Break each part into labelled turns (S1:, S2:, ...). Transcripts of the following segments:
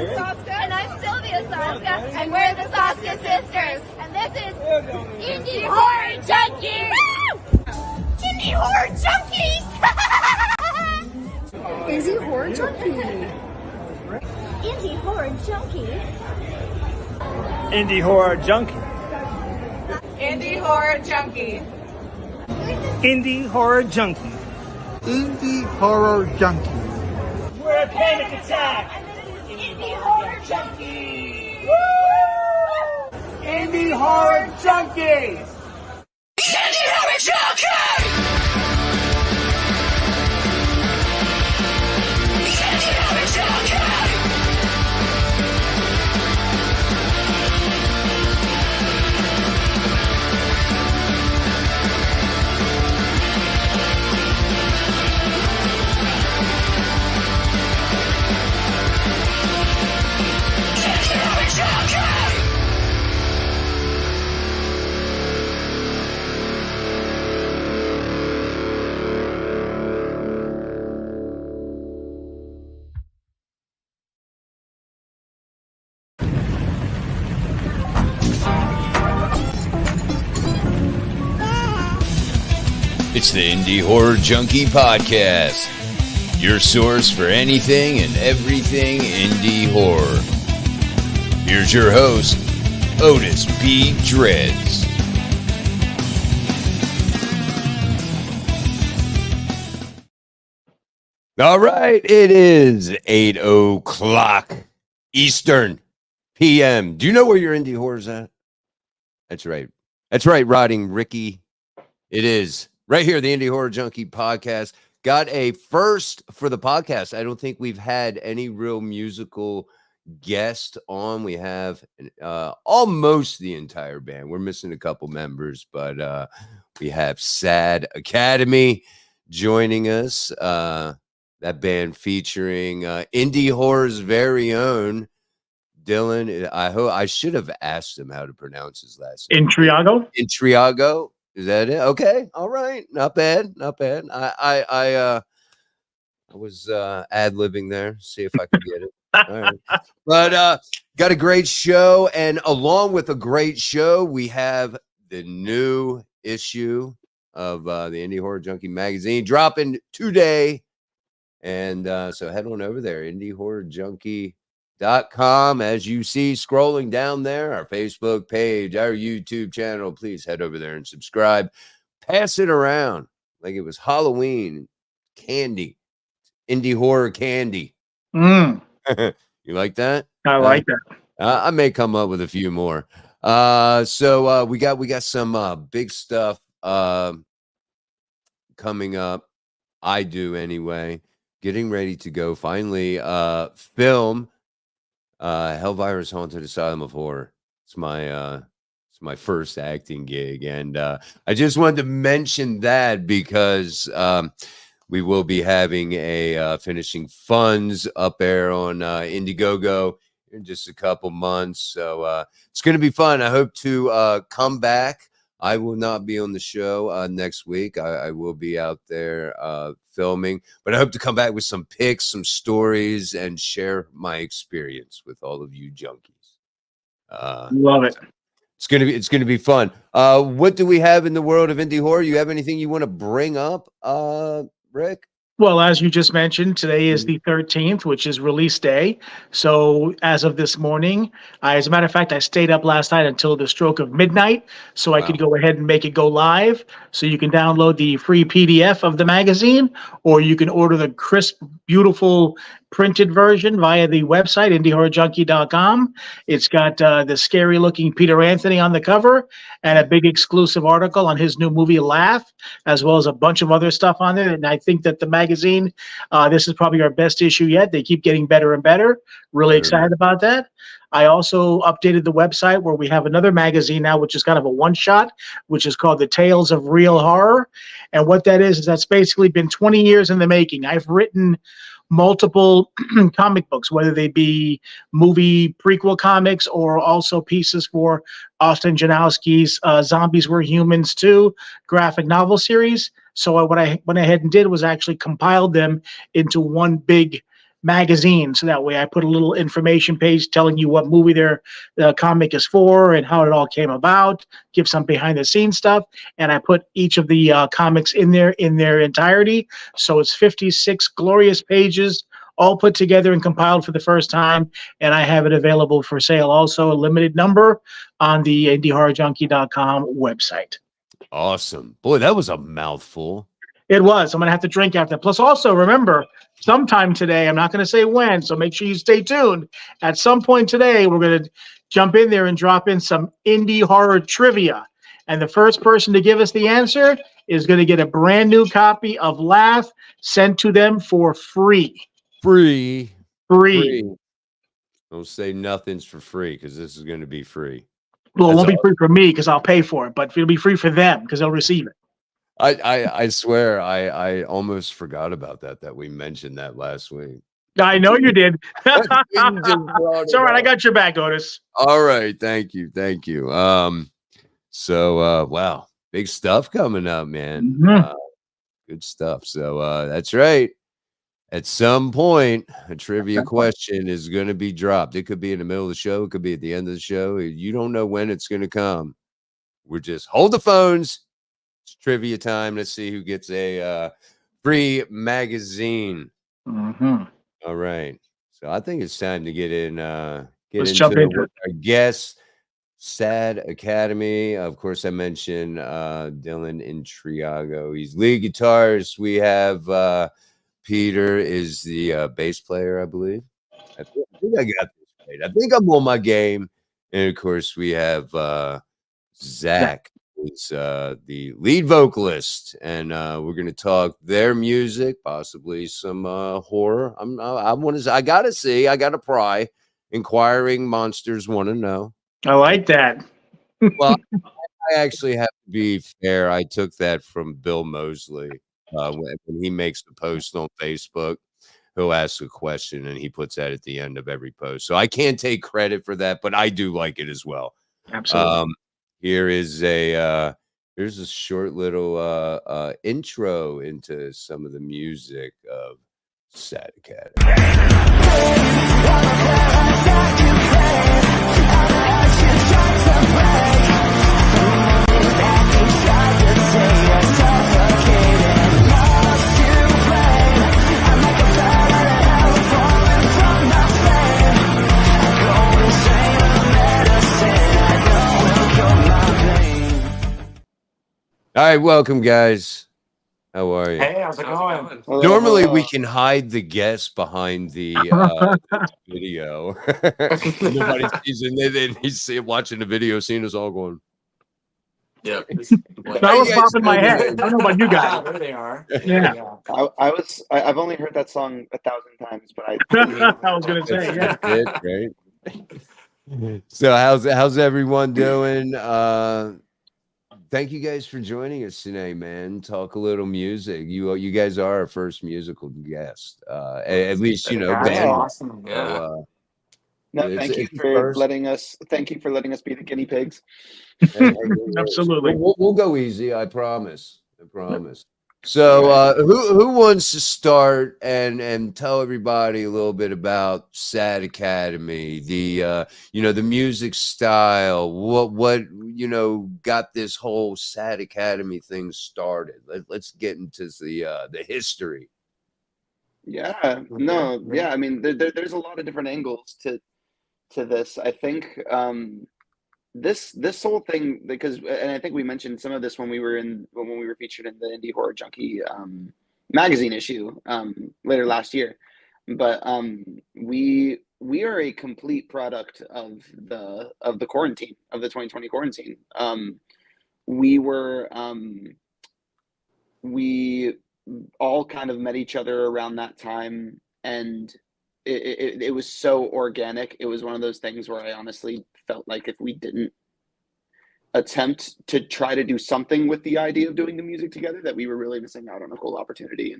S1: I'm Saska. And I'm Sylvia Saska. And we're the Saska Sisters. And this is Indie Horror Junkie. Indie Horror Junkie.
S2: Indie Horror Junkie.
S1: Indie Horror Junkie.
S3: Indie Horror Junkie.
S4: Indie Horror Junkie.
S3: Indie Horror Junkie.
S5: Indie Horror Junkie.
S3: We're a panic attack.
S1: And this is Indie Horror Junkie.
S3: Woo! Indie Horror Junkie.
S1: Indie Horror Junkie. Indie Horror Junkie.
S6: It's the Indie Horror Junkie Podcast, your source for anything and everything indie horror. Here's your host, Otis B. Dreads. All right, it is 8 o'clock Eastern PM. Do you know where your indie horror's at? That's right. That's right, Riding Ricky. It is. Right here, the Indie Horror Junkie Podcast. Got a first for the podcast. I don't think we've had any real musical guest on. We have almost the entire band. We're missing a couple members, but we have Sad Academy joining us. That band featuring Indie Horror's very own Dylan. I should have asked him how to pronounce his last name.
S7: Intriago.
S6: Intriago. Is that it? Okay. All right. Not bad. Not bad. I was ad-libbing there. See if I can get it. All right. But got a great show, and along with a great show, we have the new issue of the Indie Horror Junkie magazine dropping today. And so head on over there, indiehorrorjunkie.com. As you see scrolling down there, our Facebook page, our YouTube channel, please head over there and subscribe. Pass it around like it was Halloween candy, indie horror candy. You like that?
S7: I like that.
S6: I may come up with a few more. So we got some big stuff coming up. I do anyway. Getting ready to go finally film Hellvirus Haunted Asylum of Horror. It's my first acting gig, and I just wanted to mention that because we will be having a finishing funds up there on Indiegogo in just a couple months, so it's going to be fun. I hope to come back. I will not be on the show next week. I will be out there filming, but I hope to come back with some pics, some stories, and share my experience with all of you junkies.
S7: Love it.
S6: It's gonna be fun. What do we have in the world of indie horror? You have anything you want to bring up, Rick?
S7: Well, as you just mentioned, today is the 13th, which is release day. So as of this morning, as a matter of fact, I stayed up last night until the stroke of midnight so I could go ahead and make it go live. So you can download the free PDF of the magazine, or you can order the crisp, beautiful printed version via the website, indiehorrorjunkie.com. It's got the scary-looking Peter Anthony on the cover and a big exclusive article on his new movie, Laugh, as well as a bunch of other stuff on there. And I think that the magazine, this is probably our best issue yet. They keep getting better and better. Really excited about that. I also updated the website where we have another magazine now, which is kind of a one-shot, which is called The Tales of Real Horror. And what that is that's basically been 20 years in the making. I've written multiple comic books, whether they be movie prequel comics or also pieces for Austin Janowski's Zombies Were Humans 2 graphic novel series. So what I went ahead and did was actually compiled them into one big magazine. So that way I put a little information page telling you what movie the comic is for and how it all came about, give some behind the scenes stuff. And I put each of the comics in there in their entirety. So it's 56 glorious pages, all put together and compiled for the first time. And I have it available for sale also, a limited number on the IndieHorrorJunkie.com website.
S6: Awesome. Boy, that was a mouthful.
S7: It was. I'm going to have to drink after. Plus, also, remember, sometime today, I'm not going to say when, so make sure you stay tuned. At some point today, we're going to jump in there and drop in some indie horror trivia. And the first person to give us the answer is going to get a brand new copy of Laugh sent to them for free.
S6: Free.
S7: Free.
S6: Don't say nothing's for free, because this is going to be free.
S7: Well, it won't be free for me because I'll pay for it, but it'll be free for them because they'll receive it.
S6: I swear I almost forgot about that we mentioned that last week.
S7: I know you did.
S6: It's
S7: It's all right. I got your back, Otis.
S6: All right. Thank you. So wow, big stuff coming up, man.
S7: Mhm.
S6: Good stuff. So that's right. At some point, a trivia question is going to be dropped. It could be in the middle of the show. It could be at the end of the show. You don't know when it's going to come. We're just hold the phones. It's trivia time. Let's see who gets a free magazine.
S7: Mm-hmm.
S6: All right. So I think it's time to get in.
S7: Let's jump into it.
S6: Our guest, Sad Academy. Of course, I mentioned Dylan Intriago. He's lead guitarist. We have Peter is the bass player, I believe. I think I got this right. I think I'm on my game. And of course, we have Zach. Is the lead vocalist, and we're going to talk their music, possibly some horror. I gotta pry. Inquiring monsters want to know.
S7: I like that.
S6: Well, I actually have to be fair. I took that from Bill Mosley when he makes the post on Facebook. He'll ask a question, and he puts that at the end of every post. So I can't take credit for that, but I do like it as well.
S7: Absolutely.
S6: Here's a short little intro into some of the music of Sad Academy. All right, welcome, guys. How are you?
S2: Hey, how's it going?
S6: Normally, we can hide the guest behind the video. Nobody sees it. He's watching the video, seeing us all going.
S2: Yep.
S7: That was popping my head. I don't know about you guys.
S2: There they are.
S7: Yeah.
S8: I've only heard that song 1,000 times, but
S7: I was going to say, yeah.
S6: That's it, right? So how's everyone doing? Thank you guys for joining us today, man. Talk a little music. You guys are our first musical guest. At least
S2: That's
S6: band.
S2: awesome. Yeah.
S6: So,
S8: no, thank you for letting us be the guinea pigs.
S7: Absolutely.
S6: We'll go easy. I promise. So, who wants to start and tell everybody a little bit about Sad Academy, the the music style, what got this whole Sad Academy thing started? Let's get into the history.
S8: Yeah, no, yeah. I mean, there's a lot of different angles to this. I think this whole thing, because, and I think we mentioned some of this when we were featured in the Indie Horror Junkie magazine issue later last year, but we are a complete product of the quarantine, of the 2020 quarantine. We all kind of met each other around that time, and it was so organic. It was one of those things where I honestly felt like if we didn't attempt to try to do something with the idea of doing the music together, that we were really missing out on a cool opportunity.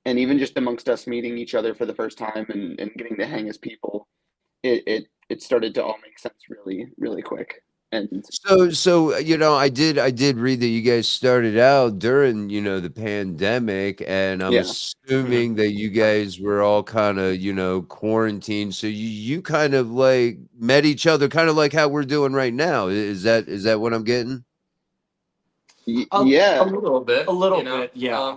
S8: And even just amongst us meeting each other for the first time and getting to hang as people, it started to all make sense really, really quick. And
S6: So I did read that you guys started out during the pandemic, and I'm
S8: yeah,
S6: assuming that you guys were all kind of quarantined. So you kind of like met each other, kind of like how we're doing right now. Is that what I'm getting?
S2: A
S8: yeah.
S2: little bit.
S9: A little bit, yeah.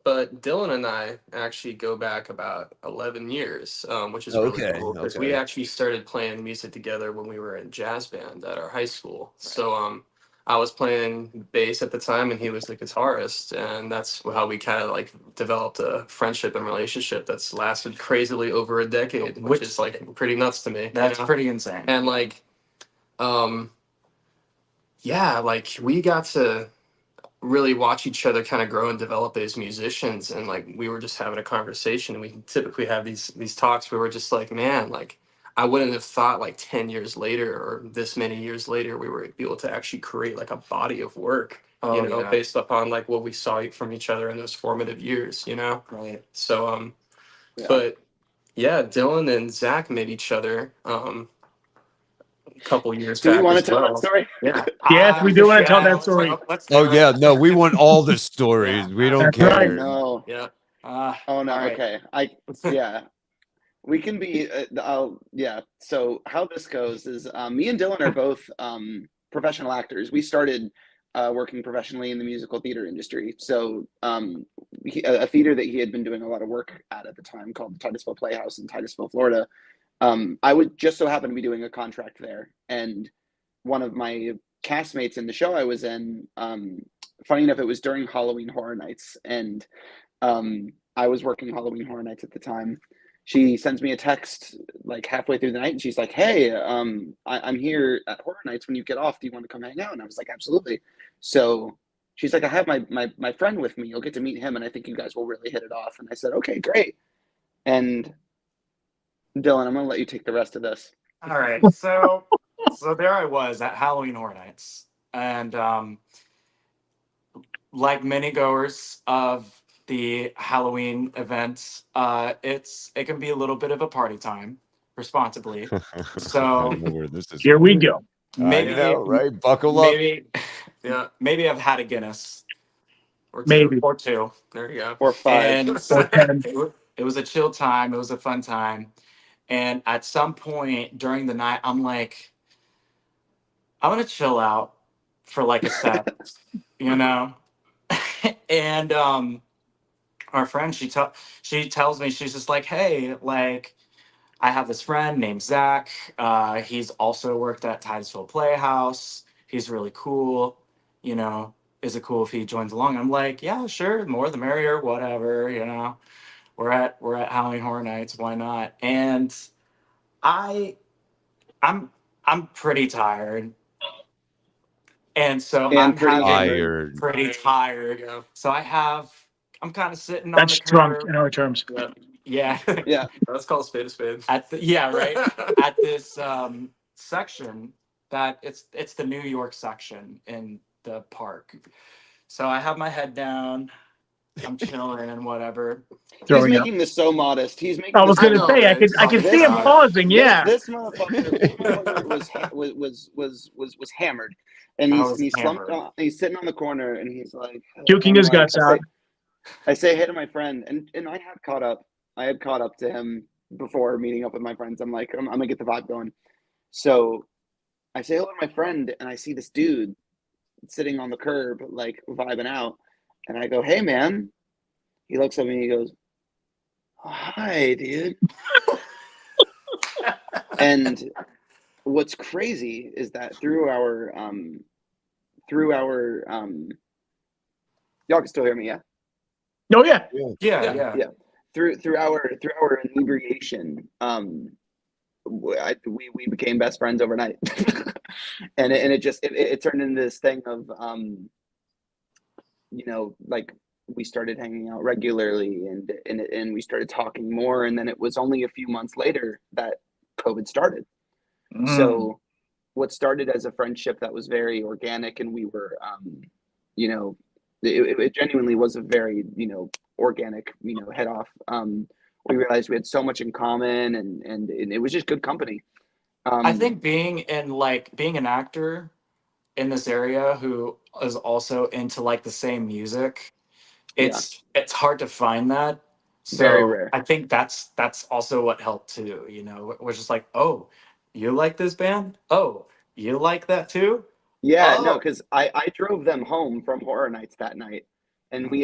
S2: But Dylan and I actually go back about 11 years, which is really
S6: Okay,
S2: cool because we
S6: okay.
S2: actually started playing music together when we were in jazz band at our high school. So I was playing bass at the time and he was the guitarist, and that's how we kind of like developed a friendship and relationship that's lasted crazily over a decade, which is like pretty nuts to me.
S9: That's pretty insane.
S2: And like, yeah, like we got to really watch each other kind of grow and develop as musicians, and like we were just having a conversation, and we typically have these talks where we're just like, man, like I wouldn't have thought like 10 years later or this many years later we were able to actually create like a body of work, based upon like what we saw from each other in those formative years,
S9: Right.
S2: So
S8: Yeah.
S2: but yeah, Dylan and Zach met each other a couple years
S8: Do
S2: back
S8: we want to
S2: as
S8: tell
S2: well.
S8: that story?
S2: Yeah.
S7: Yes, we do want to tell that story.
S2: Let's
S6: Oh
S2: do it.
S6: yeah, no, we want all the stories. We don't
S7: That's
S6: care.
S7: right.
S8: No.
S2: Yeah.
S8: Oh no.
S9: all right.
S8: Okay. Yeah. We can be. Yeah. So how this goes is, me and Dylan are both professional actors. We started working professionally in the musical theater industry. So a theater that he had been doing a lot of work at the time, called the Titusville Playhouse in Titusville, Florida. I would just so happen to be doing a contract there, and one of my castmates in the show I was in, funny enough, it was during Halloween Horror Nights, and I was working Halloween Horror Nights at the time. She sends me a text like halfway through the night, and she's like, "Hey, I'm here at Horror Nights. When you get off, do you want to come hang out?" And I was like, "Absolutely." So she's like, "I have my friend with me. You'll get to meet him, and I think you guys will really hit it off." And I said, "Okay, great." And Dylan, I'm gonna let you take the rest of this.
S9: All right. So there I was at Halloween Horror Nights, and like many goers of the Halloween events, it can be a little bit of a party time, responsibly.
S6: I
S9: So
S6: don't know where this is.
S7: Here we go.
S9: maybe,
S6: I know, right? Buckle up.
S9: maybe I've had a Guinness
S2: Or two.
S7: Maybe.
S9: or two,
S2: There you go.
S8: Or five.
S9: and
S7: Or 10.
S9: it was a chill time. It was a fun time, and at some point during the night, I'm like, I want to chill out for like a set, you know. And our friend, she tells me, she's just like, hey, like, I have this friend named Zach. He's also worked at Titusville Playhouse. He's really cool. Is it cool if he joins along? I'm like, yeah, sure, more the merrier, whatever. We're at Halloween Horror Nights, why not? And I'm pretty tired. And so
S8: And
S9: I'm
S8: pretty
S6: Tired.
S9: pretty tired.
S2: Yeah.
S9: So I'm kind of sitting
S7: That's
S9: on the
S7: drunk
S9: curb.
S7: in our terms.
S9: Yeah.
S8: Yeah.
S2: Let's call a spade a spade.
S9: Right. At this section that it's the New York section in the park. So I have my head down. I'm chilling and whatever.
S8: He's
S7: Throwing up.
S8: making this so modest. He's making.
S7: I was
S8: this
S7: going to
S2: know,
S7: say,
S2: man.
S7: I could
S8: This
S7: see him
S8: guy-
S7: pausing. Yeah.
S8: This motherfucker was hammered, and
S9: I was
S8: he's slumped
S9: hammered.
S8: on. He's sitting on the corner, and he's like
S7: Puking his guts out.
S8: I say hey to my friend, and I had caught up. I had caught up to him before meeting up with my friends. I'm like, I'm gonna get the vibe going. So I say hello to my friend, and I see this dude sitting on the curb, like vibing out, and I go, "Hey, man." He looks at me and he goes, "Oh, hi, dude." And what's crazy is that through our y'all can still hear me, yeah?
S7: Oh, yeah.
S9: Yeah.
S8: Through our inebriation, we became best friends overnight. and it turned into this thing of like we started hanging out regularly, and we started talking more, and then it was only a few months later that COVID started. So what started as a friendship that was very organic, and we were it genuinely was a very organic head off. We realized we had so much in common, and it was just good company.
S9: I think being an actor in this area who is also into like the same music,
S8: Yeah,
S9: it's hard to find that.
S8: very
S9: So
S8: rare.
S9: I think that's also what helped too. You know, we're just like, oh, you like this band? Oh, you like that too?
S8: Yeah, no,
S9: Oh,
S8: because I drove them home from Horror Nights that night, and he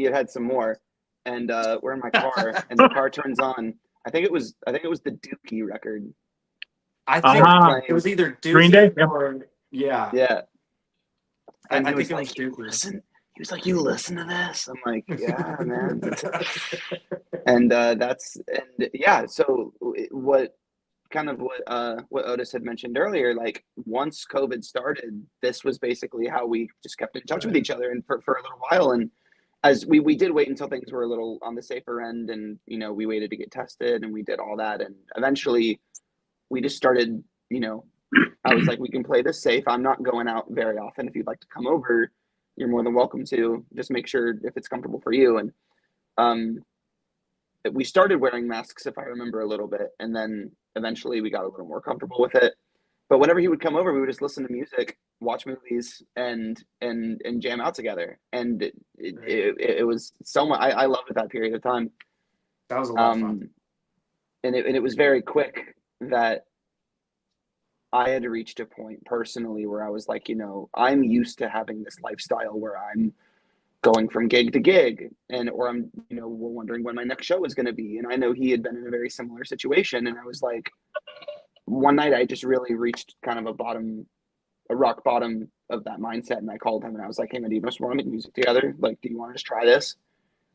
S8: had had some more, and we're in my car, and the car turns on. I think it was the Dookie record
S9: I think
S8: starts
S9: it
S8: playing.
S9: was either
S7: Green Day.
S9: Dookie
S7: Yep.
S9: or yeah,
S8: Yeah, and
S9: I
S8: he
S9: think
S8: was
S9: it was
S8: like, "You
S9: Dookie.
S8: listen." He was like, "You listen to this?" I'm like, "Yeah, man." And yeah. So what Otis had mentioned earlier, like once COVID started, this was basically how we just kept in touch with each other, and for a little while. And as we did wait until things were a little on the safer end, and we waited to get tested, and we did all that, and eventually we just started. I was like, we can play this safe. I'm not going out very often. If you'd like to come over, you're more than welcome to. Just make sure if it's comfortable for you. And um, we started wearing masks, if I remember a little bit, and then eventually we got a little more comfortable with it. But whenever he would come over, we would just listen to music, watch movies, and jam out together. And it was so much. I loved that period of time.
S9: That was a lot of fun.
S8: And it was very quick that I had reached a point personally where I was like, I'm used to having this lifestyle where I'm going from gig to gig, or I'm we're wondering when my next show is going to be. And I know he had been in a very similar situation, and I was like, one night I just really reached kind of a rock bottom of that mindset, and I called him and I was like, hey man, do you just want to make music together? Like, do you want to just try this?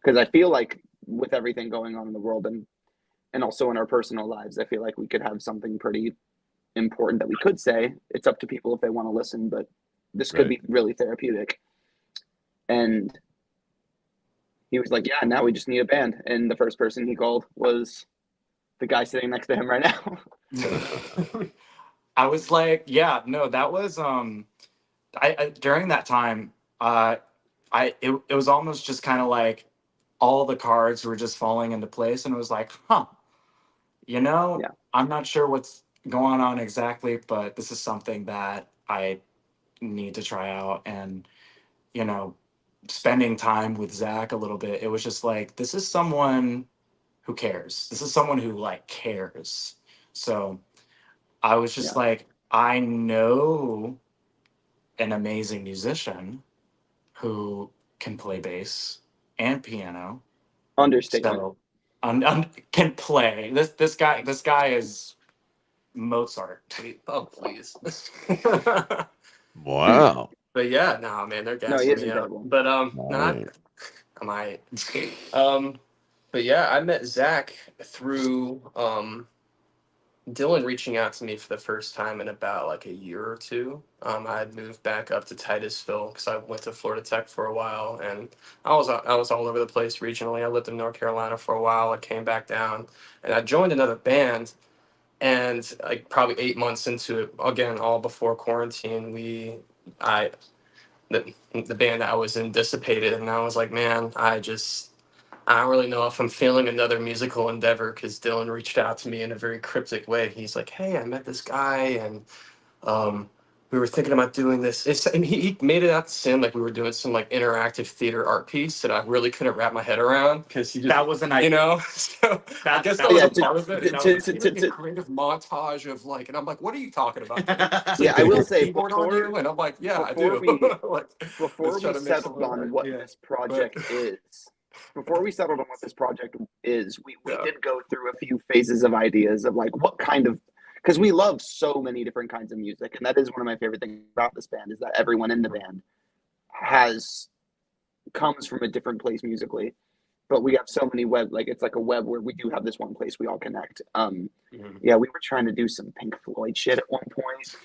S8: Because I feel like with everything going on in the world, and also in our personal lives, I feel like we could have something pretty important that we could say. It's up to people if they want to listen, but this could be really therapeutic. And he was like, yeah, now we just need a band. And the first person he called was the guy sitting next to him right now.
S9: I was like, yeah, no, that was I during that time, it was almost just kind of like all the cards were just falling into place, and it was like, huh,
S8: Yeah.
S9: I'm not sure what's going on exactly, but this is something that I need to try out. And you know, spending time with Zach a little bit, it was just like, this is someone who cares. This is someone who like cares. So I was just
S8: Yeah.
S9: like, I know an amazing musician who can play bass and piano.
S8: Understatement.
S9: So can play. This guy is Mozart.
S2: Oh, please.
S6: Wow.
S2: But yeah, nah, man, they're
S8: No, he
S2: gassing
S8: is
S2: me up.
S8: incredible.
S2: But not
S6: Right.
S2: I might. But yeah, I met Zach through Dylan reaching out to me for the first time in about like a year or two. I had moved back up to Titusville because I went to Florida Tech for a while, and I was all over the place regionally. I lived in North Carolina for a while. I came back down, and I joined another band. And like probably 8 months into it, again, all before quarantine, I the band that I was in dissipated, and I was like, man, I don't really know if I'm feeling another musical endeavor because Dylan reached out to me in a very cryptic way. He's like, hey, I met this guy, and we were thinking about doing this. And he made it out to seem like we were doing some like interactive theater art piece that I really couldn't wrap my head around because he just,
S9: That was an idea.
S2: So I guess that
S9: that
S2: was
S8: Yeah.
S2: a part of it. And I was like, "Give me a creative montage of like," and I'm like, "What are you talking about?" It's
S8: Yeah,
S2: like,
S8: I
S2: "Do you
S8: will
S2: have a
S8: say
S2: keyboard on you?" And I'm like, "Yeah, I
S8: before
S2: do."
S8: we
S2: Like,
S8: before
S2: let's try
S8: we
S2: to make
S8: settled
S2: something
S8: on
S2: work.
S8: what
S2: Yeah,
S8: this
S2: but
S8: project is, before we settled on what this project is, we
S2: yeah,
S8: did go through a few phases of ideas of like what kind of, because we love so many different kinds of music, and that is one of my favorite things about this band is that everyone in the band has comes from a different place musically, but we have so many web, like it's like a web where we do have this one place we all connect.
S2: Mhm.
S8: Yeah, we were trying to do some Pink Floyd shit at one point,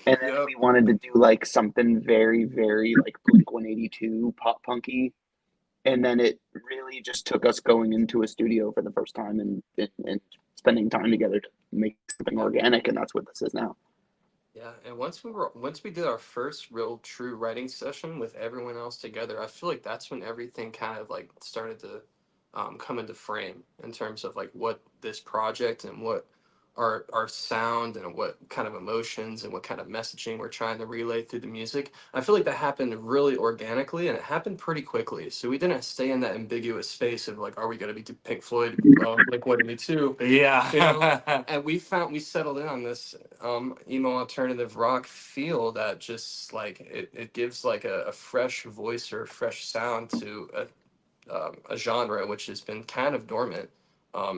S8: and then
S2: Yep.
S8: we wanted to do like something very, very like Blink 182 pop punky. And then it really just took us going into a studio for the first time and spending time together to make something organic, and that's what this is now.
S2: Yeah, and once we did our first real true writing session with everyone else together, I feel like that's when everything kind of like started to come into frame in terms of like what this project and what our sound and what kind of emotions and what kind of messaging we're trying to relay through the music. I feel like that happened really organically, and it happened pretty quickly. So we didn't stay in that ambiguous space of like, are we going to be Pink Floyd, like what me too?
S9: Yeah.
S2: You know? And we settled in on this emo alternative rock feel that just like it gives like a fresh voice or a fresh sound to a genre which has been kind of dormant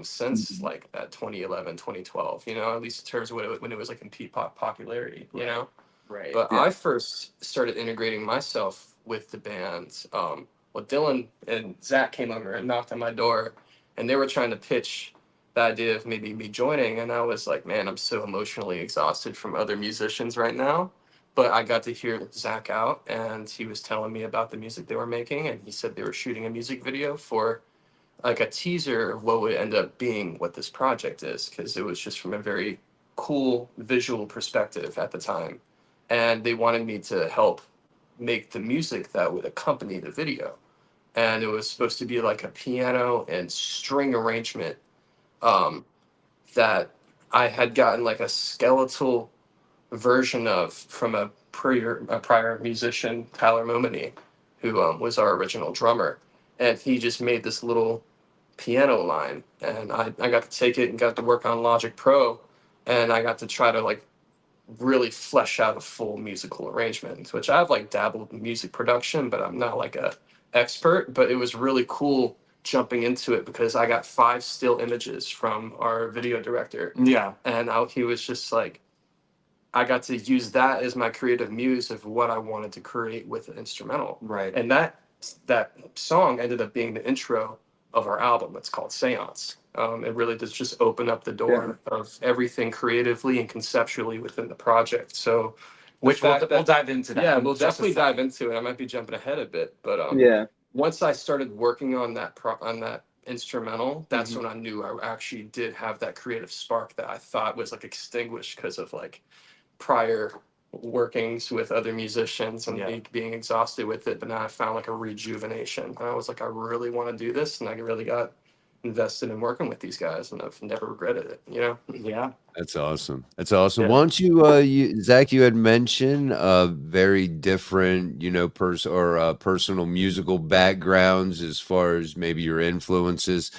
S2: since like that 2011, 2012, you know, at least in terms of when it was like in pop popularity, you know.
S9: Right.
S2: But I first started integrating myself with the band. Well, Dylan and Zach came over and knocked on my door, and they were trying to pitch the idea of maybe me joining, and I was like, man, I'm so emotionally exhausted from other musicians right now. But I got to hear Zach out, and he was telling me about the music they were making, and he said they were shooting a music video for like a teaser of what would end up being what this project is, because it was just from a very cool visual perspective at the time. And they wanted me to help make the music that would accompany the video. And it was supposed to be like a piano and string arrangement that I had gotten like a skeletal version of from a prior musician, Tyler Momany, who was our original drummer. And he just made this little piano line, and I got to take it and got to work on Logic Pro, and I got to try to like really flesh out a full musical arrangement, which I've like dabbled in music production, but I'm not like a expert. But it was really cool jumping into it because I got 5 still images from our video director.
S9: Yeah.
S2: And he was just like, I got to use that as my creative muse of what I wanted to create with an instrumental.
S9: Right.
S2: And that song ended up being the intro of our album. It's called Seance. It really does just open up the door of everything creatively and conceptually within the project. So,
S9: which we'll dive into that.
S2: Yeah, we'll definitely dive into it. I might be jumping ahead a bit, but once I started working on that instrumental, that's when I knew I actually did have that creative spark that I thought was like extinguished because of like prior workings with other musicians and me being exhausted with it. But now I found like a rejuvenation, and I was like, I really want to do this, and I really got invested in working with these guys, and I've never regretted it, you know.
S6: That's awesome. That's awesome. Why don't you, Zach, you had mentioned very different, you know, personal musical backgrounds as far as maybe your influences.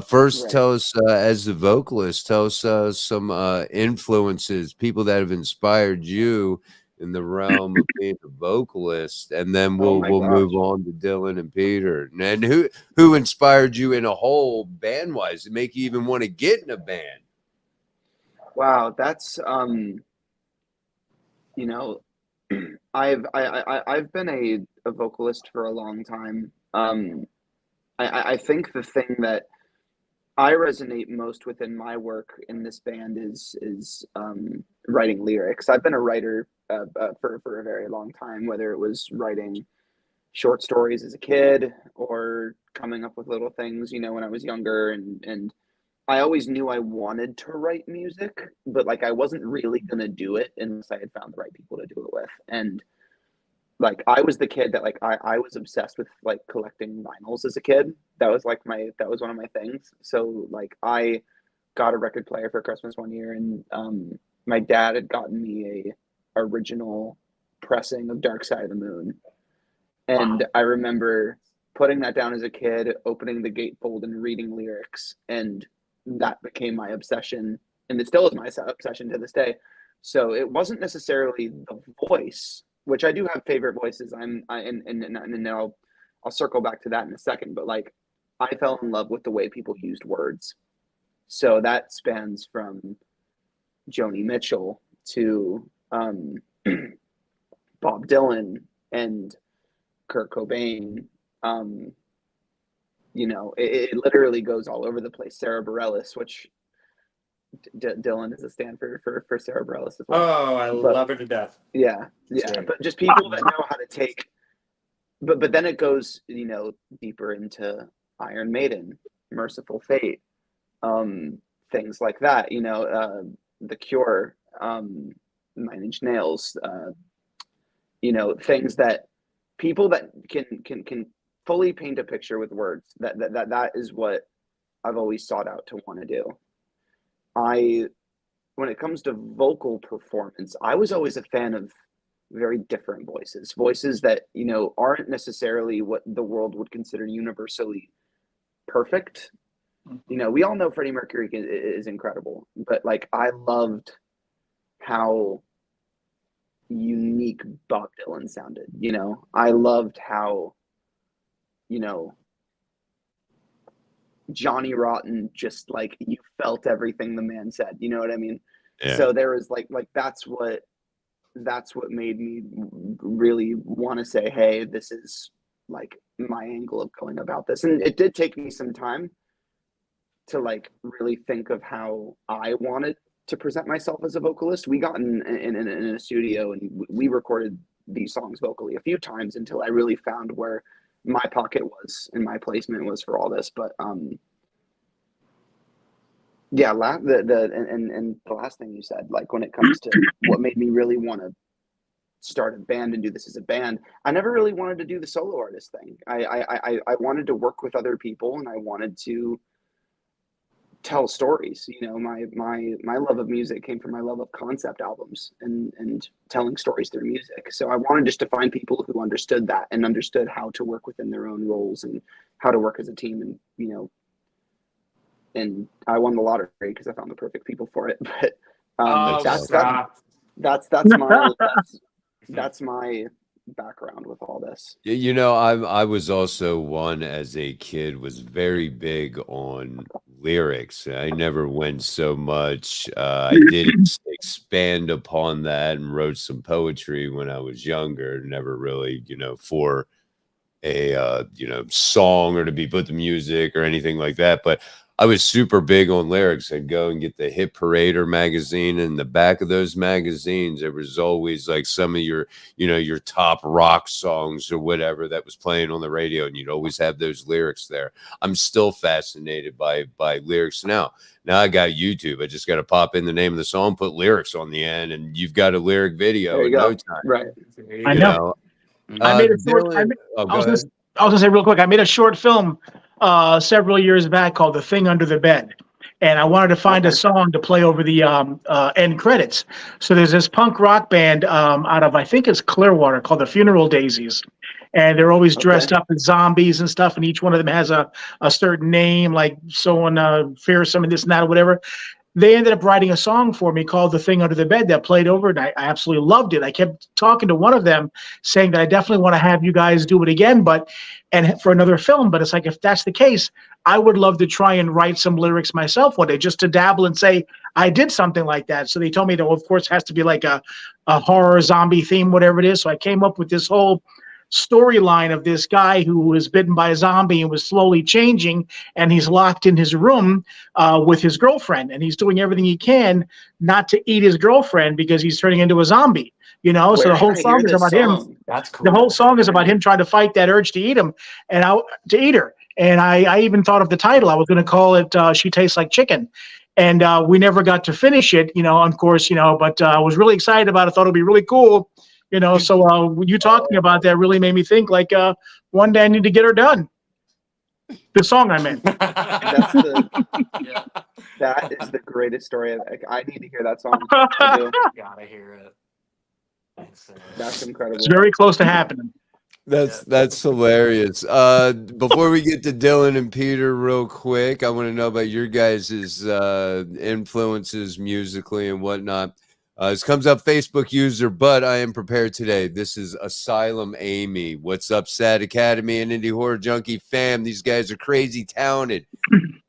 S6: First, tell us, as the vocalist, tell us some influences, people that have inspired you in the realm of being a vocalist, and then we'll move on to Dylan and Peter. And who inspired you in a whole band-wise to make you even want to get in a band?
S8: Wow, that's you know, I've been a vocalist for a long time. I think the thing that I resonate most within my work in this band is writing lyrics. I've been a writer for a very long time, whether it was writing short stories as a kid or coming up with little things, you know, when I was younger, and I always knew I wanted to write music, but like I wasn't really gonna do it unless I had found the right people to do it with. And like I was the kid that like I was obsessed with like collecting vinyls as a kid. That was like that was one of my things. So like I got a record player for Christmas one year, and my dad had gotten me a original pressing of Dark Side of the Moon. And I remember putting that down as a kid, opening the gatefold and reading lyrics, and that became my obsession, and it still is my obsession to this day. So it wasn't necessarily the voice, which I do have favorite voices. And I'll circle back to that in a second. But like, I fell in love with the way people used words. So that spans from Joni Mitchell to Bob Dylan and Kurt Cobain. You know, it literally goes all over the place. Sarah Bareilles, which Dylan is a stand for Sarah Bareilles as well.
S9: Oh, I love her to death.
S8: Yeah. But just people that know how to take. But then it goes, you know, deeper into Iron Maiden, Merciful Fate, things like that. You know, The Cure, 9 Inch Nails. You know, things that people that can fully paint a picture with words. That is what I've always sought out to want to do. I when it comes to vocal performance, I was always a fan of very different voices that, you know, aren't necessarily what the world would consider universally perfect. You know, we all know Freddie Mercury is incredible, but like I loved how unique Bob Dylan sounded. You know, I loved how, you know, Johnny Rotten, just like you felt everything the man said. You know what I mean?
S6: Yeah.
S8: So there was like that's what made me really want to say, hey, this is like my angle of going about this. And it did take me some time to like really think of how I wanted to present myself as a vocalist. We got in a studio and we recorded these songs vocally a few times until I really found where my pocket was and my placement was for all this. But yeah, the last thing you said, like when it comes to what made me really want to start a band and do this as a band, I never really wanted to do the solo artist thing. I wanted to work with other people and I wanted to tell stories. You know, my love of music came from my love of concept albums and telling stories through music. So I wanted just to find people who understood that and understood how to work within their own roles and how to work as a team. And, you know, and I won the lottery because I found the perfect people for it. But that's my background with all this.
S6: You know, I was also one as a kid was very big on lyrics. I never went so much. I did expand upon that and wrote some poetry when I was younger. Never really, you know, for a you know, song or to be put to music or anything like that. But I was super big on lyrics. I'd go and get the Hit Parader magazine. And in the back of those magazines, there was always like some of your, you know, your top rock songs or whatever that was playing on the radio. And you'd always have those lyrics there. I'm still fascinated by lyrics now. Now I got YouTube. I just got to pop in the name of the song, put lyrics on the end, and you've got a lyric video in no time.
S8: Right.
S7: I know. I made a short. I was going to say real quick. I made a short film several years back called "The Thing Under the Bed," and I wanted to find a song to play over the end credits. So there's this punk rock band out of, I think it's Clearwater, called the Funeral Daisies, and they're always dressed up as zombies and stuff, and each one of them has a certain name, like someone fearsome and this and that or whatever. They ended up writing a song for me called "The Thing Under the Bed" that played over it. I absolutely loved it. I kept talking to one of them saying that I definitely want to have you guys do it again, and for another film. But it's like, if that's the case, I would love to try and write some lyrics myself one day, just to dabble and say I did something like that. So they told me that, well, of course, it has to be like a horror zombie theme, whatever it is. So I came up with this whole storyline of this guy who was bitten by a zombie and was slowly changing, and he's locked in his room with his girlfriend, and he's doing everything he can not to eat his girlfriend because he's turning into a zombie. You know, so the whole song is about him.
S9: That's cool.
S7: The whole song is about him trying to fight that urge to eat him and to eat her. And I even thought of the title. I was going to call it "She Tastes Like Chicken," and we never got to finish it. You know, of course, you know, but I was really excited about it. Thought it'd be really cool. You know, so you talking about that really made me think, like, one day I need to get her done. The song I meant.
S8: That is the greatest story. I need to hear that song. I do.
S9: Gotta hear it.
S8: That's incredible.
S7: It's very close to happening.
S6: That's hilarious. Before we get to Dylan and Peter real quick, I want to know about your guys' influences musically and whatnot. This comes up Facebook user, but I am prepared today. This is Asylum Amy. What's up, Sad Academy and Indie Horror Junkie fam? These guys are crazy talented.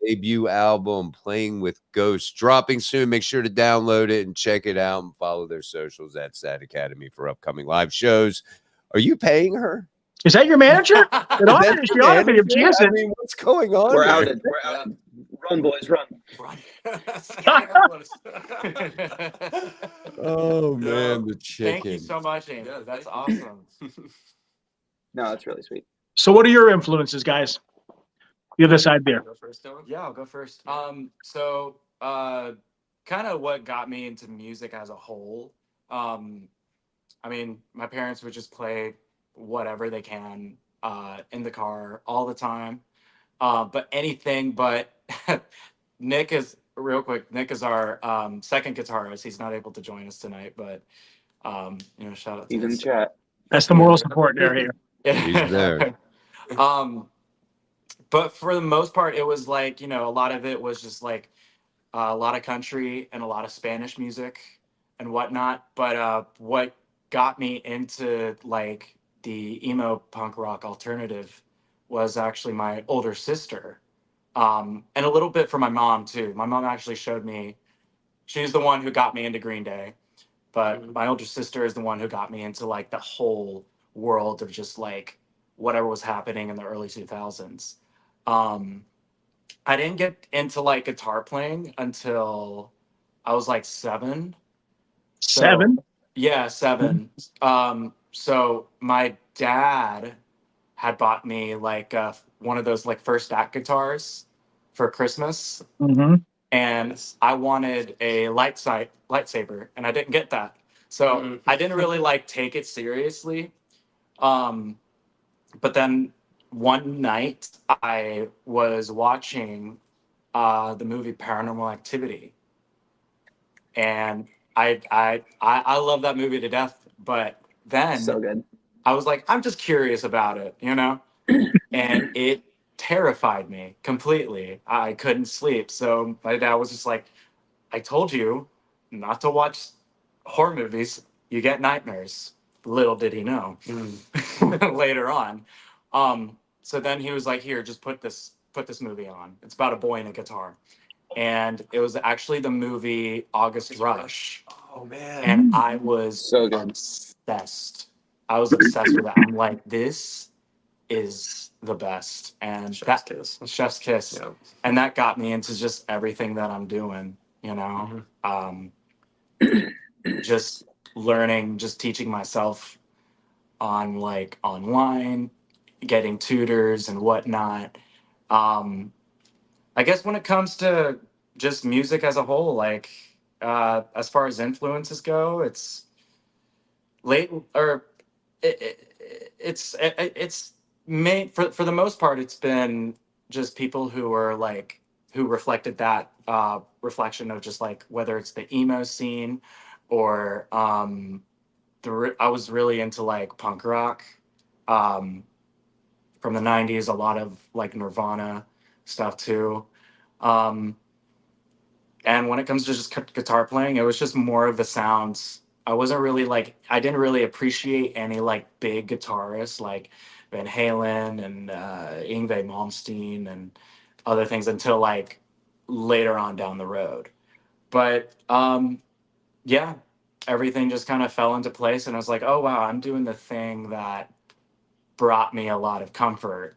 S6: Debut album, Playing with Ghosts, dropping soon. Make sure to download it and check it out and follow their socials at Sad Academy for upcoming live shows. Are you paying her?
S7: Is that your manager? She ought to be if she isn't.
S6: I mean, what's going on?
S8: We're outed. We're out. Run, boys, run.
S6: Oh man, the chicken.
S9: Thank you so much, Amy. That's awesome.
S8: No, that's really sweet.
S7: So what are your influences, guys? The other side there.
S9: Go first, Dylan? Yeah, I'll go first. So kind of what got me into music as a whole. I mean, my parents would just play whatever they can in the car all the time. But anything but Nick is real quick, Nick is our second guitarist. He's not able to join us tonight, but shout out to
S8: He's in
S9: his.
S8: chat.
S7: That's the moral support there here.
S6: He's there.
S9: But for the most part, it was like, a lot of it was just like a lot of country and a lot of Spanish music and whatnot. But what got me into like the emo punk rock alternative was actually my older sister. And a little bit for my mom too. My mom actually showed me, she's the one who got me into Green Day, but my older sister is the one who got me into like the whole world of just like whatever was happening in the early 2000s. I didn't get into like guitar playing until I was like 7.
S7: Seven?
S9: Yeah, 7. So my dad had bought me like one of those like first act guitars for Christmas.
S7: Mm-hmm.
S9: And I wanted a lightsaber, and I didn't get that. So I didn't really like take it seriously. But then one night I was watching the movie Paranormal Activity, and I love that movie to death. But then
S8: So good.
S9: I was like, I'm just curious about it, and it terrified me completely. I couldn't sleep. So my dad was just like, I told you not to watch horror movies. You get nightmares. Little did he know later on. So then he was like, here, just put this movie on. It's about a boy and a guitar. And it was actually the movie August Rush.
S2: Oh man.
S9: And I was
S8: So good.
S9: obsessed. I was obsessed with it. I'm like, this is the best. And
S2: Chef's kiss.
S9: Chef's kiss.
S2: Yeah.
S9: And that got me into just everything that I'm doing, just learning, just teaching myself on like online, getting tutors and whatnot. I guess when it comes to just music as a whole, like as far as influences go, it's it's made for the most part. It's been just people who are like who reflected that reflection of just like whether it's the emo scene or I was really into like punk rock from the 90s, a lot of like Nirvana stuff too. And when it comes to just guitar playing, it was just more of the sounds. I didn't really appreciate any like big guitarists like Van Halen and Yngwie Malmsteen and other things until like later on down the road. But yeah, everything just kind of fell into place, and I was like, oh wow, I'm doing the thing that brought me a lot of comfort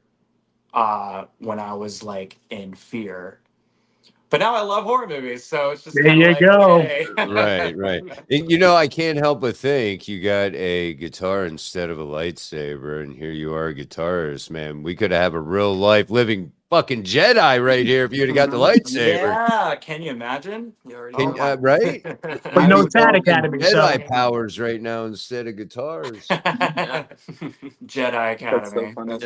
S9: when I was like in fear. But now I love horror movies, so it's just
S7: there you
S9: like,
S7: go.
S9: okay.
S6: Right. And, I can't help but think you got a guitar instead of a lightsaber, and here you are, a guitarist, man. We could have a real life living fucking Jedi right here if you'd have got the lightsaber.
S9: Yeah, can you imagine?
S6: Right?
S7: But no Sad Academy.
S6: Jedi powers right now instead of guitars.
S9: Jedi Academy.
S8: That's so
S9: funny.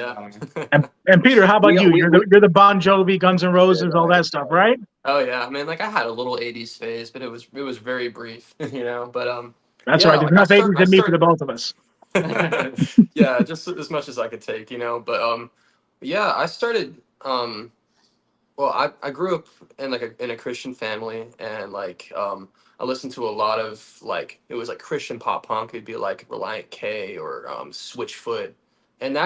S7: And Peter, how about you? You're the Bon Jovi, Guns N' Roses, all that stuff, right?
S2: Oh yeah, I mean, like I had a little '80s phase, but it was very brief, But
S7: that's
S2: yeah,
S7: right. There's
S2: like,
S7: enough '80s in me for the both of us.
S2: Yeah, just as much as I could take, But yeah, I started. Well, I grew up in in a Christian family, and I listened to a lot of it was like Christian pop punk. It'd be like Reliant K or Switchfoot, and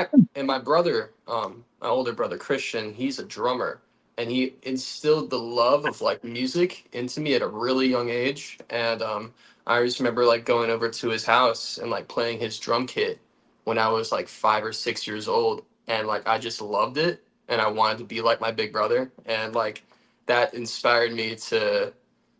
S2: my brother, my older brother Christian, he's a drummer, and he instilled the love of music into me at a really young age, and I just remember going over to his house and playing his drum kit when I was 5 or 6 years old, and I just loved it. And I wanted to be like my big brother, and that inspired me to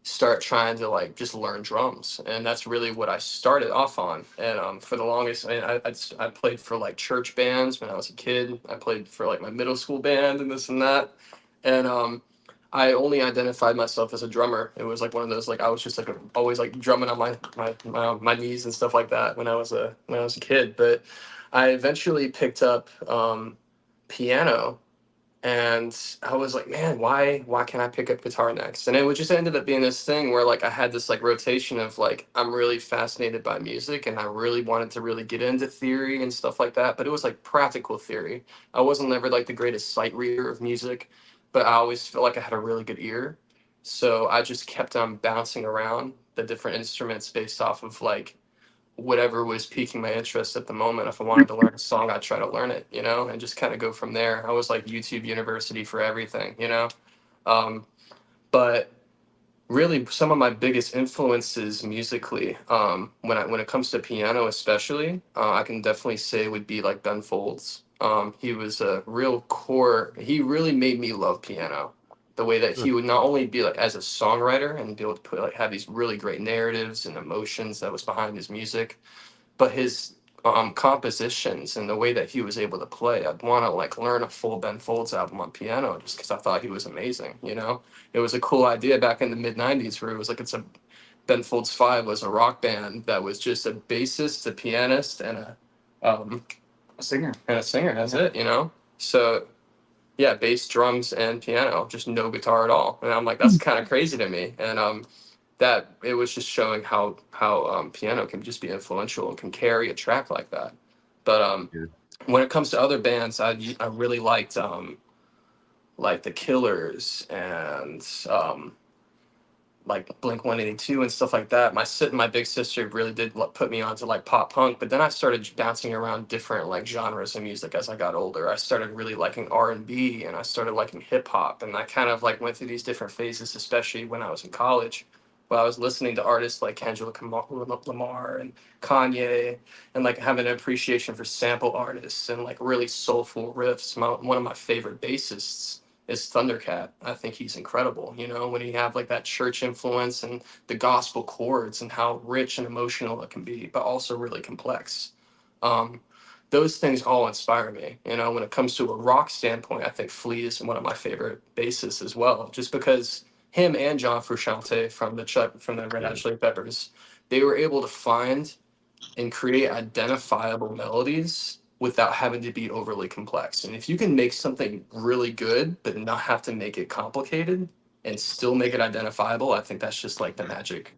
S2: start trying to just learn drums, and that's really what I started off on. And for the longest, I played for church bands when I was a kid. I played for my middle school band and this and that, and I only identified myself as a drummer. It was one of those I was just always drumming on my knees and stuff like that when I was a kid. But I eventually picked up piano. And I was like, man, why can't I pick up guitar next? And it would just ended up being this thing where like I had this like rotation of like I'm really fascinated by music and I really wanted to really get into theory and stuff like that, but it was like practical theory. I wasn't never like the greatest sight reader of music, but I always felt like I had a really good ear. So I just kept on bouncing around the different instruments based off of like whatever was piquing my interest at the moment. If I wanted to learn a song, I'd try to learn it, you know, and just kind of go from there. I was like YouTube University for everything, you know. But really, some of my biggest influences musically, when it comes to piano, especially, I can definitely say would be like Ben Folds. He was a real core. He really made me love piano. The way that he would not only be like as a songwriter and be able to put like have these really great narratives and emotions that was behind his music, but his compositions and the way that he was able to play. I'd want to like learn a full Ben Folds album on piano just because I thought he was amazing. You know, it was a cool idea back in the mid '90s where it was like Ben Folds 5 was a rock band that was just a bassist, a pianist, and a
S9: singer.
S2: That's it. You know, so. Yeah, bass, drums, and piano, just no guitar at all. And I'm like, that's kind of crazy to me. And that it was just showing how piano can just be influential and can carry a track like that. But when it comes to other bands, I really liked like the Killers and like Blink-182 and stuff like that. My big sister really did put me onto like pop punk, but then I started bouncing around different like genres of music as I got older. I started really liking R&B and I started liking hip hop, and I kind of like went through these different phases, especially when I was in college, where I was listening to artists like Kendrick Lamar and Kanye, and like having an appreciation for sample artists and like really soulful riffs. One of my favorite bassists is Thundercat. I think he's incredible, you know, when you have like that church influence and the gospel chords and how rich and emotional it can be, but also really complex. Those things all inspire me. You know, when it comes to a rock standpoint, I think Flea is one of my favorite bassists as well, just because him and John Frusciante from the Red Hot Chili Peppers, they were able to find and create identifiable melodies without having to be overly complex. And if you can make something really good, but not have to make it complicated and still make it identifiable, I think that's just like the magic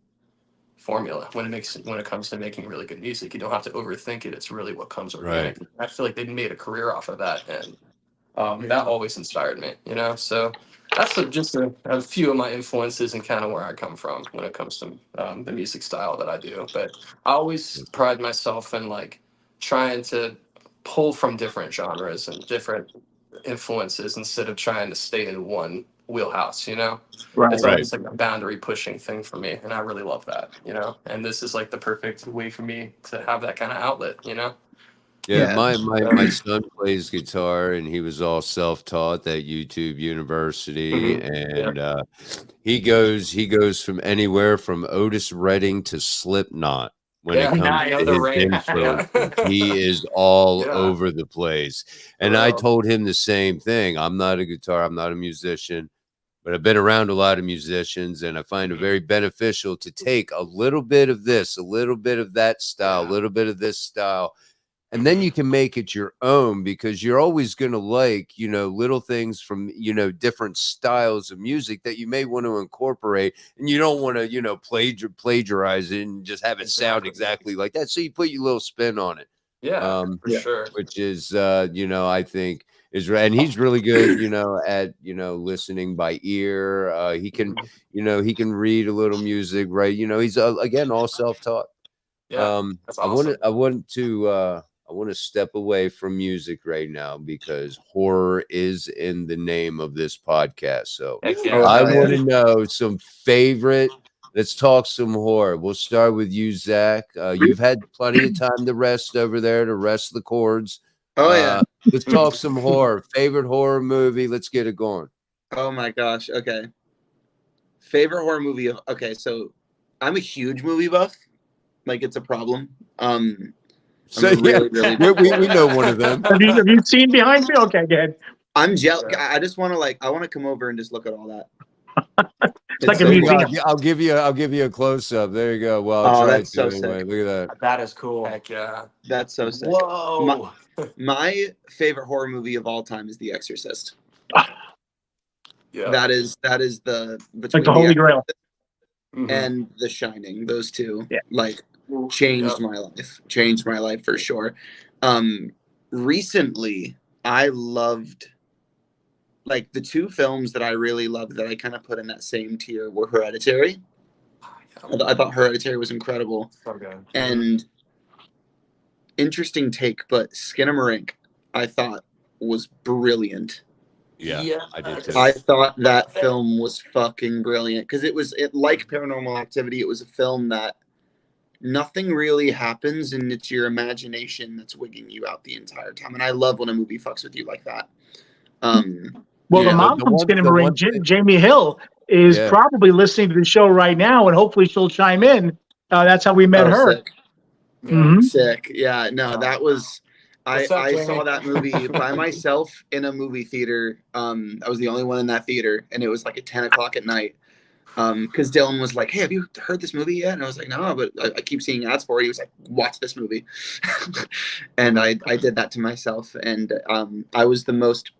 S2: formula when it comes to making really good music. You don't have to overthink it. It's really what comes organic. Right. I feel like they made a career off of that. And that always inspired me, you know? So that's just a few of my influences and kind of where I come from when it comes to the music style that I do. But I always pride myself in like trying to pull from different genres and different influences instead of trying to stay in one wheelhouse, you know? It's always like a boundary pushing thing for me, and I really love that, you know? And this is like the perfect way for me to have that kind of outlet, you know?
S6: Yeah, my son plays guitar, and he was all self-taught at YouTube University, and he goes from anywhere from Otis Redding to Slipknot. When it comes to his influence, he is all over the place. And I told him the same thing. I'm not a musician, but I've been around a lot of musicians, and I find it very beneficial to take a little bit of this, a little bit of that style, a little bit of this style. And then you can make it your own, because you're always going to like, you know, little things from, you know, different styles of music that you may want to incorporate, and you don't want to, you know, plagiarize it and just have it sound exactly like that. So you put your little spin on it.
S2: Yeah, for sure.
S6: Which is, you know, I think is right. And he's really good, you know, at, you know, listening by ear. He can, you know, he can read a little music, right? You know, he's again, all self-taught.
S2: Yeah, that's awesome.
S6: I want to step away from music right now because horror is in the name of this podcast. So I want to know some favorite. Let's talk some horror. We'll start with you, Zach. You've had plenty of time to rest over there, to rest the cords. Let's talk some horror. Favorite horror movie. Let's get it going.
S10: Oh my gosh. Okay. Favorite horror movie. Okay, so I'm a huge movie buff. Like, it's a problem.
S6: So really we know one of them.
S7: Have you seen Behind Me? Okay, good.
S10: I'm jealous. I just want to I want to come over and just look at all that.
S7: It's like a museum.
S6: I'll give you a close up. There you go. Well, I'll try
S10: that's so
S6: anyway.
S10: sick.
S6: Look at that.
S9: That is cool.
S2: Heck yeah.
S10: That's so sick.
S2: Whoa.
S10: My favorite horror movie of all time is The Exorcist.
S2: Yeah.
S10: That is the
S7: Like the Holy Grail.
S10: and The Shining. Those two like
S2: Oof,
S10: changed
S2: yeah.
S10: my life. Changed my life for sure. Recently, I loved like the two films that I really loved that I kind of put in that same tier were Hereditary. I thought Hereditary was incredible.
S2: So good.
S10: And interesting take, but Skinamarink I thought was brilliant.
S6: Yeah, I did too.
S10: I thought that film was fucking brilliant because it like Paranormal Activity. It was a film that nothing really happens, and it's your imagination that's wigging you out the entire time. And I love when a movie fucks with you like that.
S7: Well, the mom from Skinamarink, Jamie Hill, is probably listening to the show right now, and hopefully she'll chime in. That's how we met her.
S10: Sick. Sick. Yeah, no, that was. I saw that movie by myself in a movie theater. I was the only one in that theater, and it was like at 10 o'clock at night. Because Dylan was like, "Hey, have you heard this movie yet?" And I was like, "No, but I keep seeing ads for it." He was like, "Watch this movie," and I did that to myself, and I was the most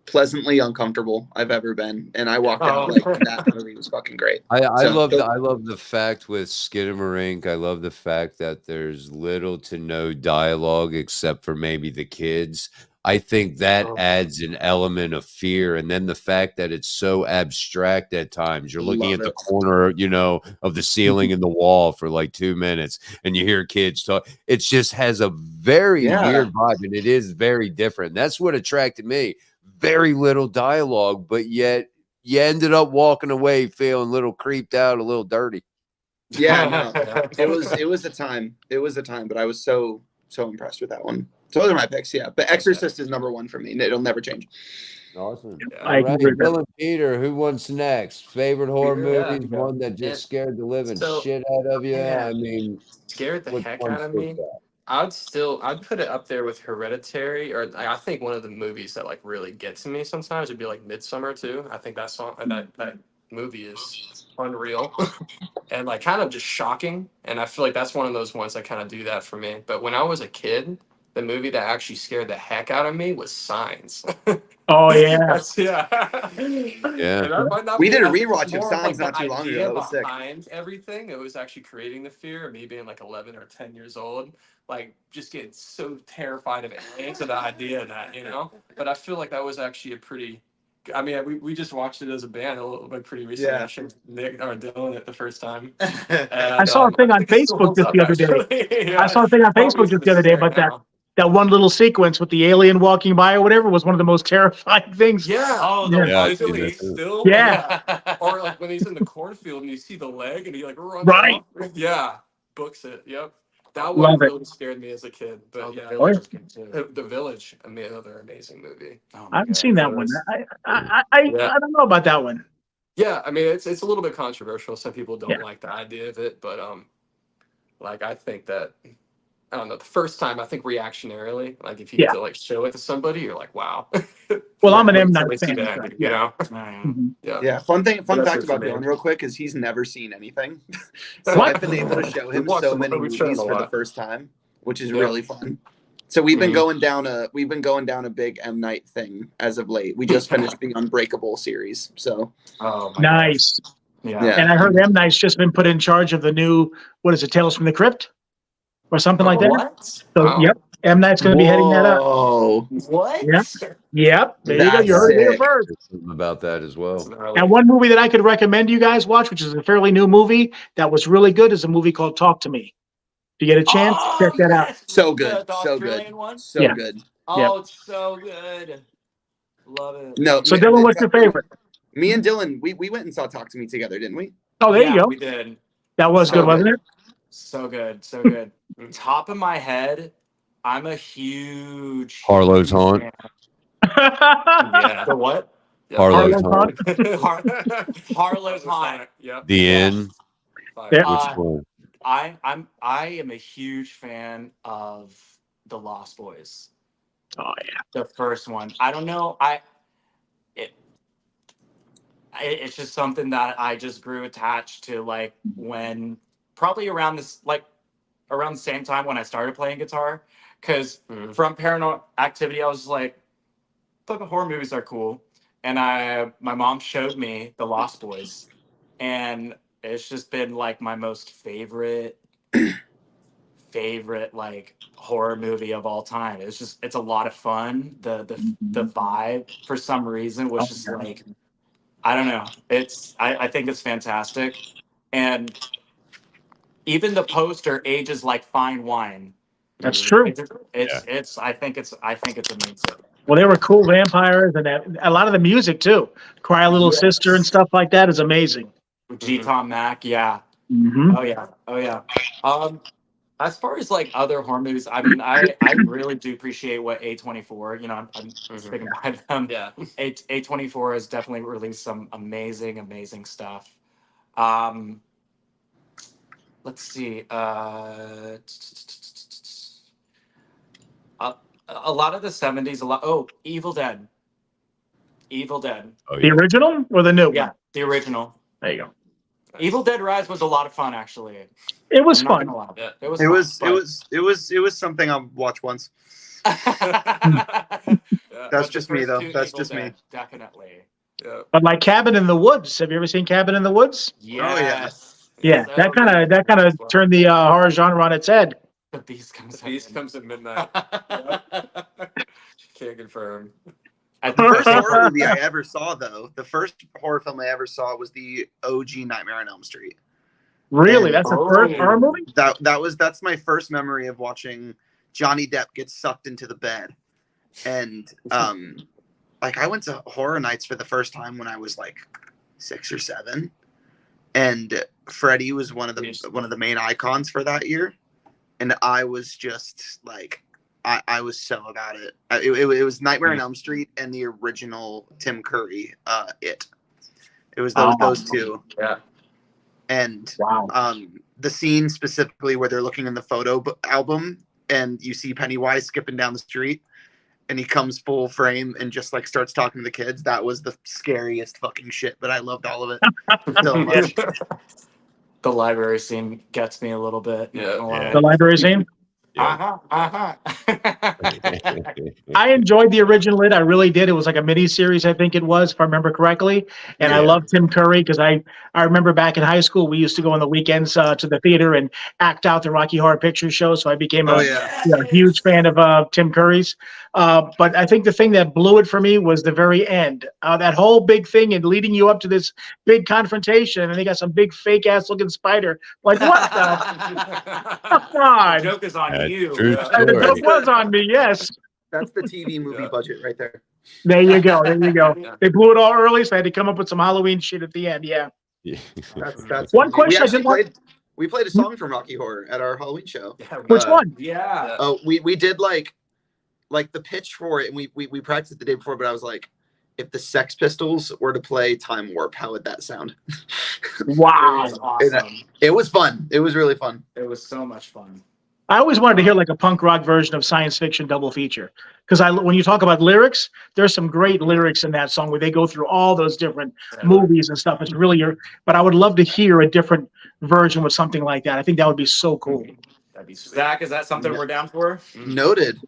S10: pleasantly uncomfortable I've ever been, and I walked out like that movie was fucking great.
S6: I love the fact with Skinamarink. I love the fact that there's little to no dialogue except for maybe the kids. I think that adds an element of fear, and then the fact that it's so abstract at times. You're looking at the corner, of the ceiling and the wall for like 2 minutes, and you hear kids talk. It just has a very weird vibe, and it is very different. That's what attracted me. Very little dialogue, but yet you ended up walking away feeling a little creeped out, a little dirty.
S10: Yeah, no, it was a time. It was a time, but I was so impressed with that one. So those are my picks, yeah. But Exorcist is number one for me. It'll never change.
S6: Awesome. All right, Dylan, Peter, who wants next? Favorite horror movies, one that just scared the living shit out of you? I mean,
S2: scared the heck out of me. I'd put it up there with Hereditary, or I think one of the movies that like really gets to me sometimes would be like Midsummer too. I think that movie is unreal and like kind of just shocking. And I feel like that's one of those ones that kind of do that for me. But when I was a kid, the movie that actually scared the heck out of me was Signs.
S7: Oh yeah,
S10: We did a rewatch of Signs not too long ago. That was sick.
S2: Behind everything, it was actually creating the fear. Me being like 11 or 10 years old, like just getting so terrified of aliens and the idea of that, But I feel like that was actually a pretty. I mean, we just watched it as a band a little bit pretty recently. I showed Nick or Dylan it the first time. And,
S7: I saw a thing on Facebook just the other day. I saw a thing on Facebook just the other day about that one little sequence with the alien walking by or whatever was one of the most terrifying things.
S2: Yeah. Oh, still.
S7: Yeah.
S2: Or like when he's in the cornfield and you see the leg and he like runs
S7: right.
S2: off. Yeah. Books it. Yep. That one really scared me as a kid. But The Village, another amazing movie.
S7: I haven't seen that one. I don't know about that one.
S2: Yeah, I mean it's a little bit controversial. Some people don't like the idea of it, but like I think that I don't know, the first time I think reactionarily, like if you get to like show it to somebody, you're like, wow.
S7: Well, I'm an M. Night fan.
S10: Yeah. Fun fact about Dylan real quick is he's never seen anything. So I've been able to show him so many movies for the first time, which is really fun. So we've been going down a big M. Night thing as of late. We just finished the Unbreakable series. So
S7: nice.
S2: Yeah.
S7: And I heard M. Night's just been put in charge of the new, what is it, Tales from the Crypt? Or something like that.
S2: What?
S7: So yep, M. Night's going to be heading that up.
S10: Oh,
S2: what?
S7: Yep. There you go. You heard it here first.
S6: Something about that as well.
S7: And one movie that I could recommend you guys watch, which is a fairly new movie that was really good, is a movie called Talk to Me. If you get a chance, check that out.
S10: So good. So good. So good.
S2: Oh, it's so good. Love it.
S10: No.
S7: So Dylan, what's your favorite?
S10: Me and Dylan, we went and saw Talk to Me together, didn't we?
S7: Oh, there you go.
S2: We did.
S7: That was good, wasn't it?
S2: So good. So good. Top of my head, I'm a huge
S6: Harlow's Haunt.
S2: Yeah. The what? Yeah.
S6: Harlow's Haunt.
S2: Harlow's Haunt. Yep.
S6: The Inn.
S7: Yeah.
S6: Which one?
S2: I am a huge fan of The Lost Boys.
S7: Oh yeah.
S2: The first one. I don't know. It's just something that I just grew attached to, like when probably around the same time when I started playing guitar, because from Paranormal Activity I was just like, fucking horror movies are cool,
S9: my mom showed me The Lost Boys, and it's just been like my most favorite like horror movie of all time. It's a lot of fun. The vibe for some reason was just like, I don't know. I think it's fantastic. And even the poster ages like fine wine.
S7: That's true.
S9: I think it's amazing.
S7: Well, they were cool vampires, and a lot of the music too. Cry Little Sister and stuff like that is amazing.
S9: G. Tom Mac, yeah.
S7: Mm-hmm.
S9: Oh yeah. As far as like other horror movies, I mean, I really do appreciate what A24. You know, I'm sticking by them.
S2: Yeah.
S9: A24 has definitely released some amazing stuff. Let's see. A lot of the 70s. Evil Dead. Oh,
S7: yeah. The original or the new one?
S9: Yeah, the original.
S7: There you go.
S9: Evil Dead Rise was a lot of fun, actually.
S7: It was fun.
S9: Yeah.
S10: It was something I'll watch once. That's just me, though. That's just me.
S9: Definitely.
S2: Yeah.
S7: But like Cabin in the Woods. Have you ever seen Cabin in the Woods?
S9: Yes.
S10: Oh yeah.
S7: Yeah, that kind of turned the horror genre on its head.
S9: The Beast comes
S2: at midnight. Can't confirm.
S10: The first horror movie I ever saw, though, the first horror film I ever saw was the OG Nightmare on Elm Street.
S7: Really? That's the first horror movie?
S10: That's my first memory of watching Johnny Depp get sucked into the bed. And like I went to horror nights for the first time when I was like 6 or 7. And Freddy was one of the main icons for that year. And I was just like, I was so about it. It was Nightmare on Elm Street and the original Tim Curry, It was those two.
S2: Yeah.
S10: And the scene specifically where they're looking in the photo album and you see Pennywise skipping down the street and he comes full frame and just like starts talking to the kids. That was the scariest fucking shit, but I loved all of it so much.
S9: The library scene gets me a little bit.
S2: Yeah.
S7: The library scene?
S9: Yeah.
S7: I enjoyed the original It. I really did. It was like a mini series, I think it was, if I remember correctly. And I love Tim Curry because I remember back in high school, we used to go on the weekends to the theater and act out the Rocky Horror Picture Show. So I became a huge fan of Tim Curry's. But I think the thing that blew it for me was the very end. That whole big thing and leading you up to this big confrontation. And they got some big fake ass looking spider. Like, what the? Come on.
S9: The joke is on you.
S7: The joke was on me, yes.
S10: That's the TV movie budget right there.
S7: There you go. They blew it all early, so I had to come up with some Halloween shit at the end. Yeah.
S10: That's
S7: one question.
S10: We played a song from Rocky Horror at our Halloween show.
S7: Which one?
S9: Yeah.
S10: Oh, we did like the pitch for it, and we practiced it the day before. But I was like, if the Sex Pistols were to play Time Warp, how would that sound?
S7: Wow.
S9: It was awesome.
S10: It was fun. It was really fun.
S9: It was so much fun.
S7: I always wanted to hear like a punk rock version of Science Fiction double feature. Because when you talk about lyrics, there's some great lyrics in that song where they go through all those different movies and stuff. It's really but I would love to hear a different version with something like that. I think that would be so cool.
S9: That'd be sweet. Zach, is that something we're down for?
S10: Noted.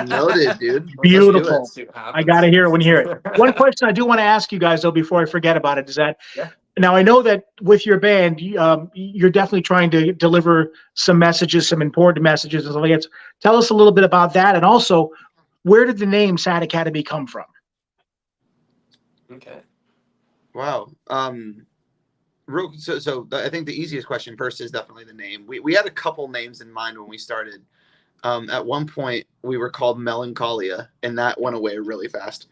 S10: Noted, dude.
S7: Beautiful. I got to hear it when you hear it. One question I do want to ask you guys, though, before I forget about it, is that now I know that with your band, you're definitely trying to deliver some messages, some important messages. And stuff like that. Tell us a little bit about that. And also, where did the name Sad Academy come from?
S2: Okay.
S10: Wow. So I think the easiest question first is definitely the name. We had a couple names in mind when we started. At one point, we were called Melancholia, and that went away really fast.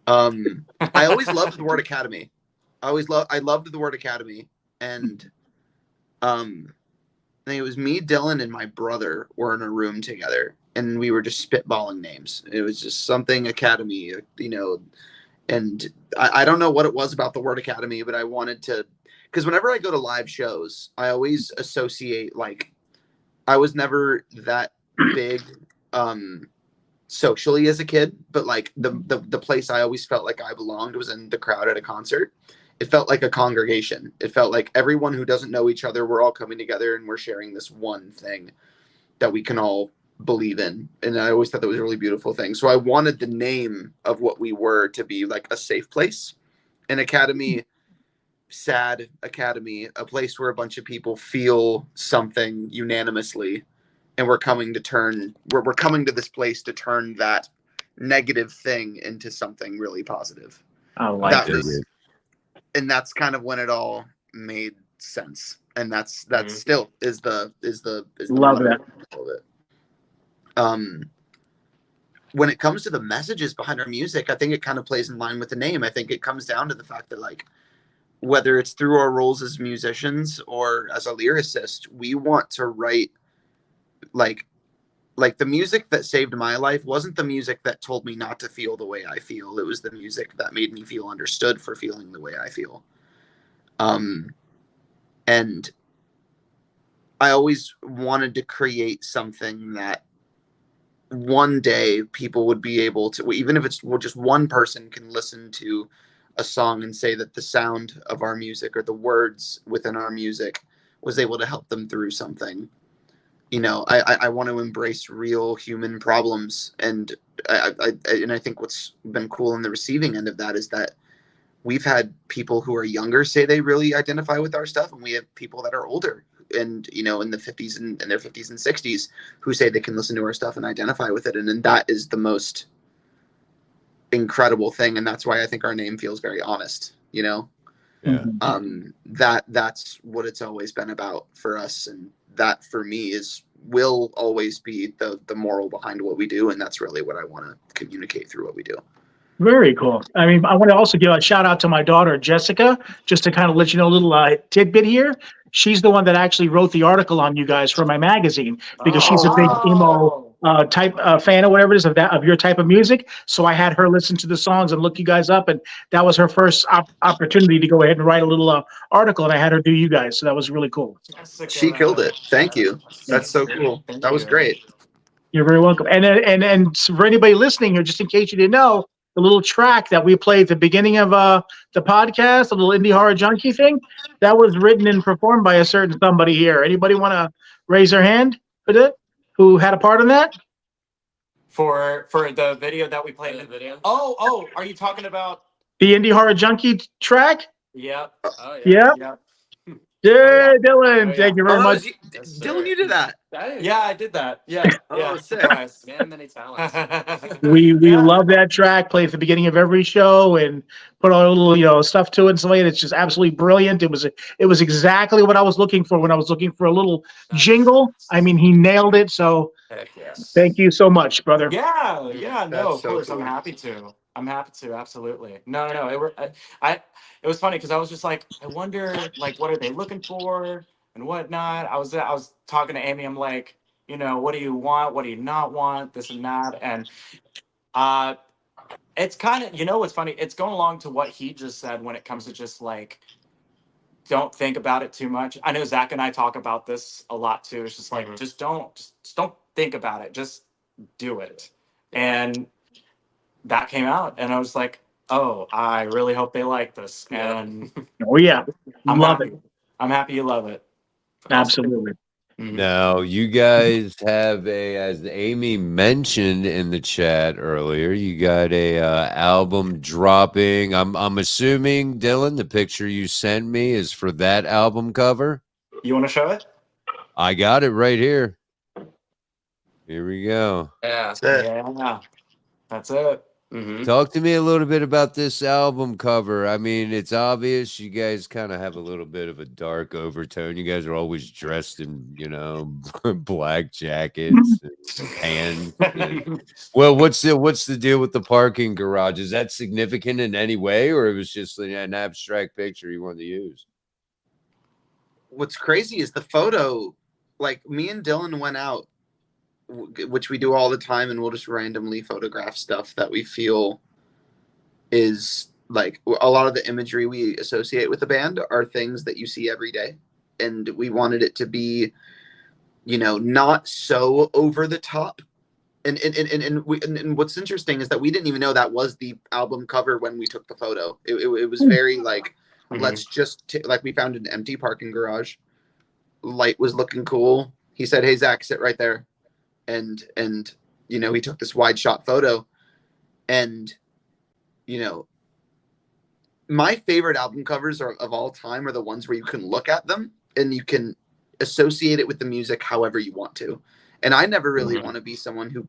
S10: I always loved the word academy. I loved the word academy, and I think it was me, Dylan, and my brother were in a room together, and we were just spitballing names. It was just something academy, and I don't know what it was about the word academy, but I wanted to, because whenever I go to live shows, I always associate, like, I was never that big socially as a kid, but like the place I always felt like I belonged was in the crowd at a concert. It felt like a congregation. It felt like everyone who doesn't know each other, we're all coming together and we're sharing this one thing that we can all believe in. And I always thought that was a really beautiful thing. So I wanted the name of what we were to be like a safe place, an academy, sad academy, a place where a bunch of people feel something unanimously. And we're coming to this place to turn that negative thing into something really positive.
S7: I like that.
S10: And that's kind of when it all made sense. And that's still is the
S7: love that
S10: of it. When it comes to the messages behind our music, I think it kind of plays in line with the name. I think it comes down to the fact that, like, whether it's through our roles as musicians or as a lyricist, we want to write like the music that saved my life wasn't the music that told me not to feel the way I feel. It was the music that made me feel understood for feeling the way I feel. And I always wanted to create something that one day people would be able to, even if it's just one person can listen to a song and say that the sound of our music or the words within our music was able to help them through something. You know, I want to embrace real human problems. And I think what's been cool in the receiving end of that is that we've had people who are younger say they really identify with our stuff. And we have people that are older and, you know, in the 50s and in their 50s and 60s who say they can listen to our stuff and identify with it. And then that is the most incredible thing. And that's why I think our name feels very honest, you know?
S6: Yeah.
S10: That's what it's always been about for us. And that for me will always be the moral behind what we do. And that's really what I want to communicate through what we do.
S7: Very cool. I mean, I want to also give a shout out to my daughter, Jessica, just to kind of let you know a little tidbit here. She's the one that actually wrote the article on you guys for my magazine because she's a big emo type fan or whatever it is of your type of music. So I had her listen to the songs and look you guys up, and that was her first opportunity to go ahead and write a little article, and I had her do you guys. So that was really cool.
S10: She killed it. Thank you. That's so cool. That was great.
S7: You're very welcome. And for anybody listening here, just in case you didn't know, the little track that we played at the beginning of the podcast, the little Indie Horror Junkie thing, that was written and performed by a certain somebody here. Anybody want to raise their hand for that? Who had a part in that?
S9: For the video that we played in the video. Oh, are you talking about
S7: the Indie Horror Junkie track?
S9: Yep.
S7: Oh, yeah. Yep. Yeah, Dylan. Thank you very much.
S10: Dylan, you did that.
S9: Yeah, I did that. Yeah.
S10: Sick.
S2: Many talents.
S7: We love that track. Play at the beginning of every show and put all a little stuff to it and stuff like that. It's just absolutely brilliant. It was exactly what I was looking for when I was looking for a little jingle. I mean, he nailed it. So
S2: heck yes.
S7: Thank you so much, brother.
S9: Yeah. No, of course.
S10: Cool.
S9: I'm happy to. Absolutely. No. It was funny because I was just like, I wonder, like, what are they looking for and whatnot. I was talking to Amy. I'm like, what do you want? What do you not want? This and that. And it's kind of, what's funny? It's going along to what he just said when it comes to just like, don't think about it too much. I know Zach and I talk about this a lot too. It's just like, just don't think about it. Just do it. And that came out and I was like, oh, I really hope they like this. And
S7: oh yeah, love it.
S9: I'm happy you love it.
S7: Absolutely.
S6: Now, you guys have as Amy mentioned in the chat earlier, you got a album dropping. I'm assuming, Dylan, the picture you sent me is for that album cover.
S9: You want to show it?
S6: I got it right here. Here we go.
S2: Yeah.
S9: That's it.
S2: Mm-hmm.
S6: Talk to me a little bit about this album cover. I mean, it's obvious you guys kind of have a little bit of a dark overtone. You guys are always dressed in, black jackets and pants. Well, what's the deal with the parking garage? Is that significant in any way, or it was just an abstract picture you wanted to use?
S10: What's crazy is the photo. Like, me and Dylan went out, which we do all the time, and we'll just randomly photograph stuff that we feel is like a lot of the imagery we associate with the band are things that you see every day. And we wanted it to be, not so over the top. And what's interesting is that we didn't even know that was the album cover when we took the photo. It was very like, let's just like, we found an empty parking garage. Light was looking cool. He said, "Hey, Zach, sit right there." and you know, he took this wide shot photo, and you know, my favorite album covers of all time are the ones where you can look at them and you can associate it with the music however you want to. And I never really want to be someone who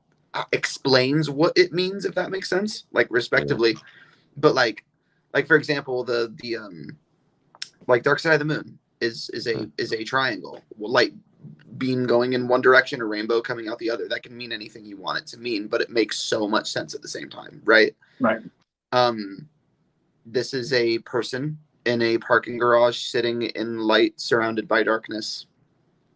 S10: explains what it means, if that makes sense, like respectively. But like for example, the like Dark Side of the Moon is a triangle, light beam going in one direction, a rainbow coming out the other. That can mean anything you want it to mean, but it makes so much sense at the same time, right?
S7: Right.
S10: This is a person in a parking garage sitting in light surrounded by darkness,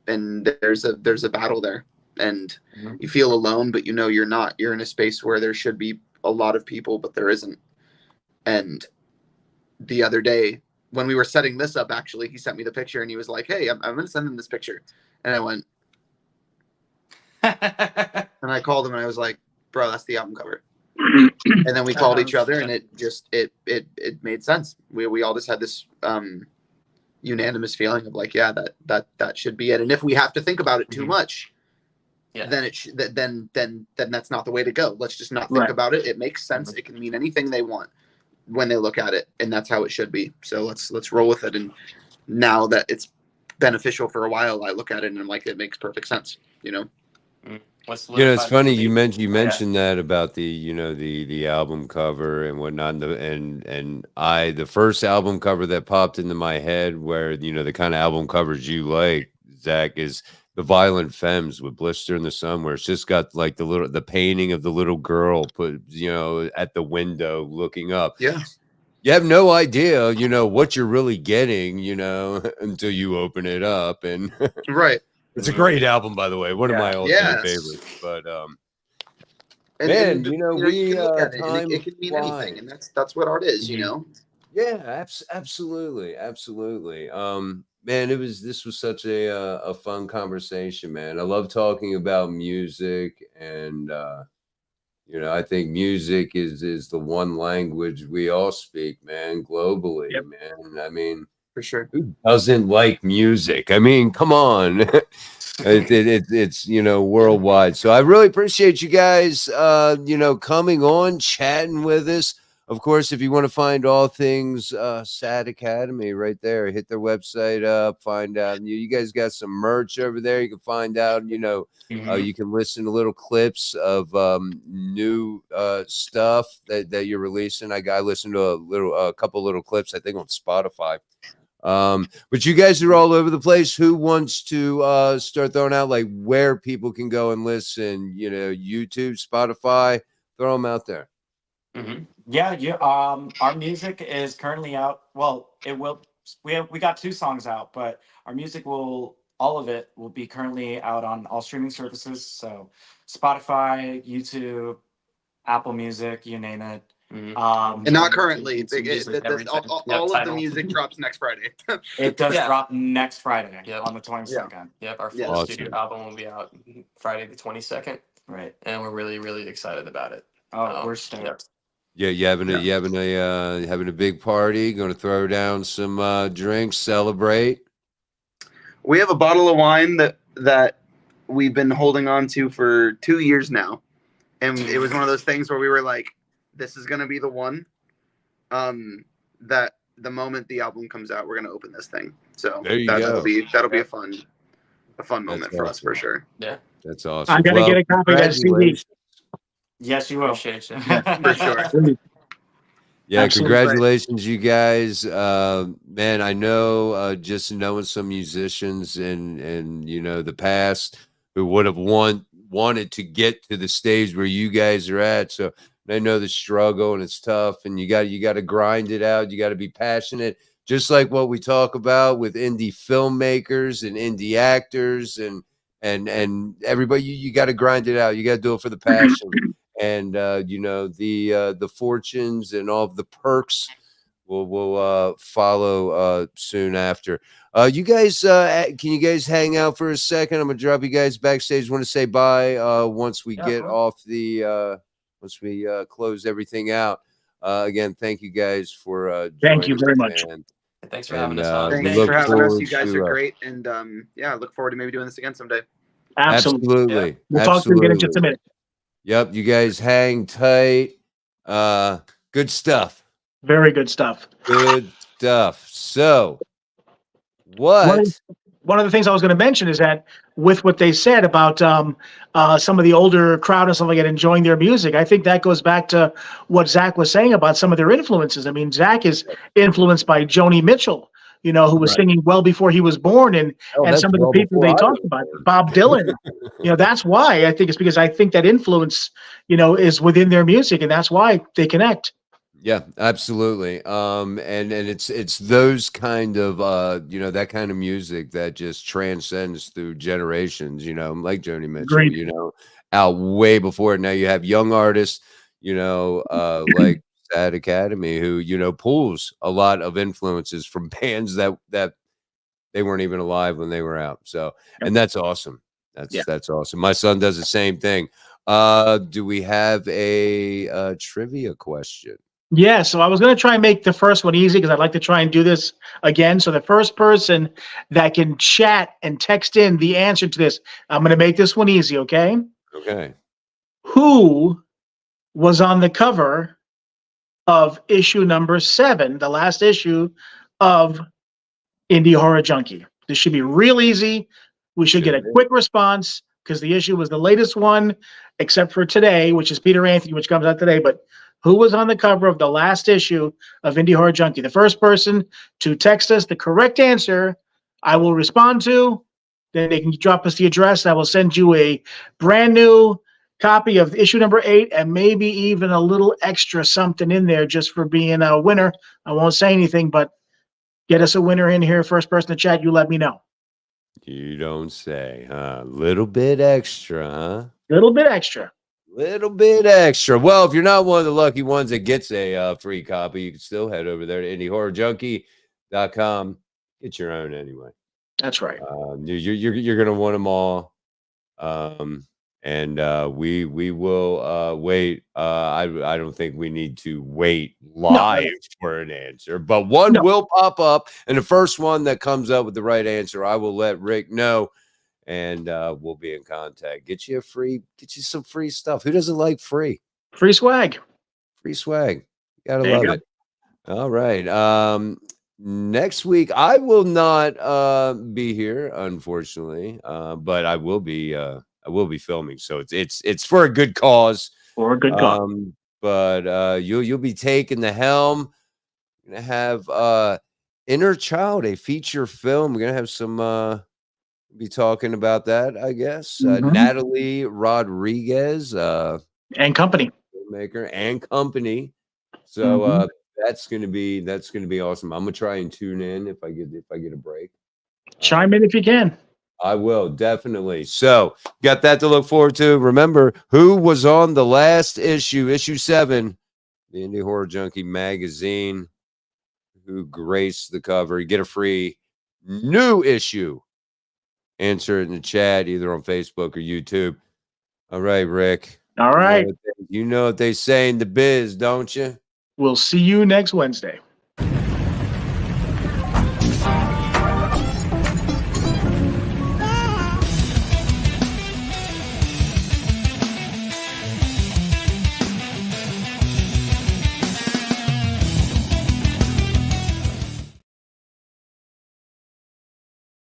S10: and there's a battle there, and you feel alone, but you know you're not. You're in a space where there should be a lot of people, but there isn't. And the other day when we were setting this up, actually, he sent me the picture and he was like, "Hey, I'm going to send him this picture." And I went, and I called him and I was like, "Bro, that's the album cover." And then we called each other, and it just it made sense. We all just had this unanimous feeling of like, yeah, that should be it. And if we have to think about it too much, then then that's not the way to go. Let's just not think about it. It makes sense. It can mean anything they want when they look at it, and that's how it should be. So let's roll with it. And now that it's beneficial for a while, I look at it and I'm like, it makes perfect sense. You know.
S6: You know, it's funny you mentioned that about the album cover and whatnot, and the first album cover that popped into my head, where the kind of album covers you like, Zach, is the Violent Femmes with Blister in the Sun, where it's just got like the painting of the little girl put at the window looking up.
S10: Yeah.
S6: You have no idea, what you're really getting, until you open it up. And
S10: right.
S6: It's a great album, by the way. One of my all-time favorites. But man,
S10: we look at it, it can mean anything, and that's what art is,
S6: Yeah, absolutely. Man, this was such a fun conversation, man. I love talking about music, and I think music is the one language we all speak, man, globally, man. I mean,
S10: for sure.
S6: Who doesn't like music? I mean, come on. It's worldwide. So I really appreciate you guys coming on, chatting with us. Of course, if you want to find all things Sad Academy, right there, hit their website up, find out. You guys got some merch over there. You can find out, you can listen to little clips of new stuff that you're releasing. I listened to a couple little clips, I think, on Spotify. But you guys are all over the place. Who wants to start throwing out like where people can go and listen? YouTube, Spotify, throw them out there.
S9: Yeah. Our music is currently out. Well, it will. We got 2 songs out, but our music all of it will be currently out on all streaming services. So Spotify, YouTube, Apple Music, you name it.
S10: And not currently. All of the music drops next Friday.
S9: It does drop next Friday on the 22nd.
S2: Yep, our full studio album will be out Friday the 22nd.
S9: Right,
S2: and we're really, really excited about it.
S9: We're stoked.
S6: Yeah, you having a big party? Going to throw down some drinks, celebrate?
S10: We have a bottle of wine that we've been holding on to for 2 years now, and it was one of those things where we were like, this is going to be the one that the moment the album comes out, we're going to open this thing. So that'll be a fun moment for us for sure.
S2: Yeah.
S6: That's awesome.
S7: I'm going to get a copy of that CD.
S9: Yes, you will.
S2: Appreciate you.
S10: For sure.
S6: Yeah,
S7: Absolutely.
S6: Congratulations, you guys. Man, I know just knowing some musicians and the past who would have wanted to get to the stage where you guys are at. So I know the struggle, and it's tough, and you got to grind it out. You got to be passionate, just like what we talk about with indie filmmakers and indie actors and everybody. You got to grind it out. You got to do it for the passion, and the fortunes and all of the perks will follow soon after. You guys, can you guys hang out for a second? I'm gonna drop you guys backstage. Want to say bye once we get off the. Once we close everything out. Again, thank you guys for
S7: thank you very much.
S2: Thanks for having us on.
S10: Thanks for having us. You guys are great. And I look forward to maybe doing this again someday.
S7: Absolutely. Yeah. We'll talk to you again in just a minute.
S6: Yep. You guys hang tight. Good stuff.
S7: Very good stuff.
S6: Good stuff. So, one
S7: of the things I was going to mention is that with what they said about some of the older crowd and stuff like that enjoying their music, I think that goes back to what Zach was saying about some of their influences. I mean, Zach is influenced by Joni Mitchell, who was singing well before he was born, and some of the people they talked about, Bob Dylan. That's why I think it's because I think that influence, is within their music, and that's why they connect.
S6: Yeah, absolutely. And it's those kind of that kind of music that just transcends through generations, like Joni Mitchell,
S7: Great.
S6: Out way before it. Now you have young artists, like Sad Academy, who, pulls a lot of influences from bands that they weren't even alive when they were out. So, and that's awesome. That's awesome. My son does the same thing. Do we have a trivia question?
S7: Yeah, so I was going to try and make the first one easy because I'd like to try and do this again. So the first person that can chat and text in the answer to this, I'm going to make this one easy, okay?
S6: Okay.
S7: Who was on the cover of issue number 7, the last issue of Indie Horror Junkie? This should be real easy. We should get a quick response because the issue was the latest one, except for today, which is Peter Anthony, which comes out today. But who was on the cover of the last issue of Indie Horror Junkie? The first person to text us the correct answer, I will respond to. Then they can drop us the address. I will send you a brand new copy of issue number 8 and maybe even a little extra something in there just for being a winner. I won't say anything, but get us a winner in here. First person to chat, you let me know.
S6: You don't say, huh? Little bit extra, huh?
S7: Little bit extra.
S6: Little bit extra. Well, if you're not one of the lucky ones that gets a free copy, you can still head over there to indiehorrorjunkie.com. Get your own anyway.
S7: That's right.
S6: You're gonna want them all, and we will wait. I don't think we need to wait live for an answer, but one will pop up, and the first one that comes up with the right answer, I will let Rick know. And we'll be in contact. Get you some free stuff. Who doesn't like free?
S7: Free swag.
S6: Free swag. You gotta love it. All right. Next week I will not be here, unfortunately. But I will be filming. So it's for a good cause.
S7: For a good cause.
S6: But you'll be taking the helm. We're gonna have Inner Child, a feature film. We're gonna have some be talking about that, I guess. Natalie Rodriguez
S7: and company,
S6: filmmaker and company. So that's gonna be awesome. I'm gonna try and tune in if I get a break.
S7: Chime in if you can.
S6: I will, definitely. So got that to look forward to. Remember who was on the last issue 7, the Indie Horror Junkie magazine, who graced the cover. You get a free new issue. Answer it in the chat, either on Facebook or YouTube. All right, Rick.
S7: All right.
S6: You know what they say in the biz, don't you?
S7: We'll see you next Wednesday.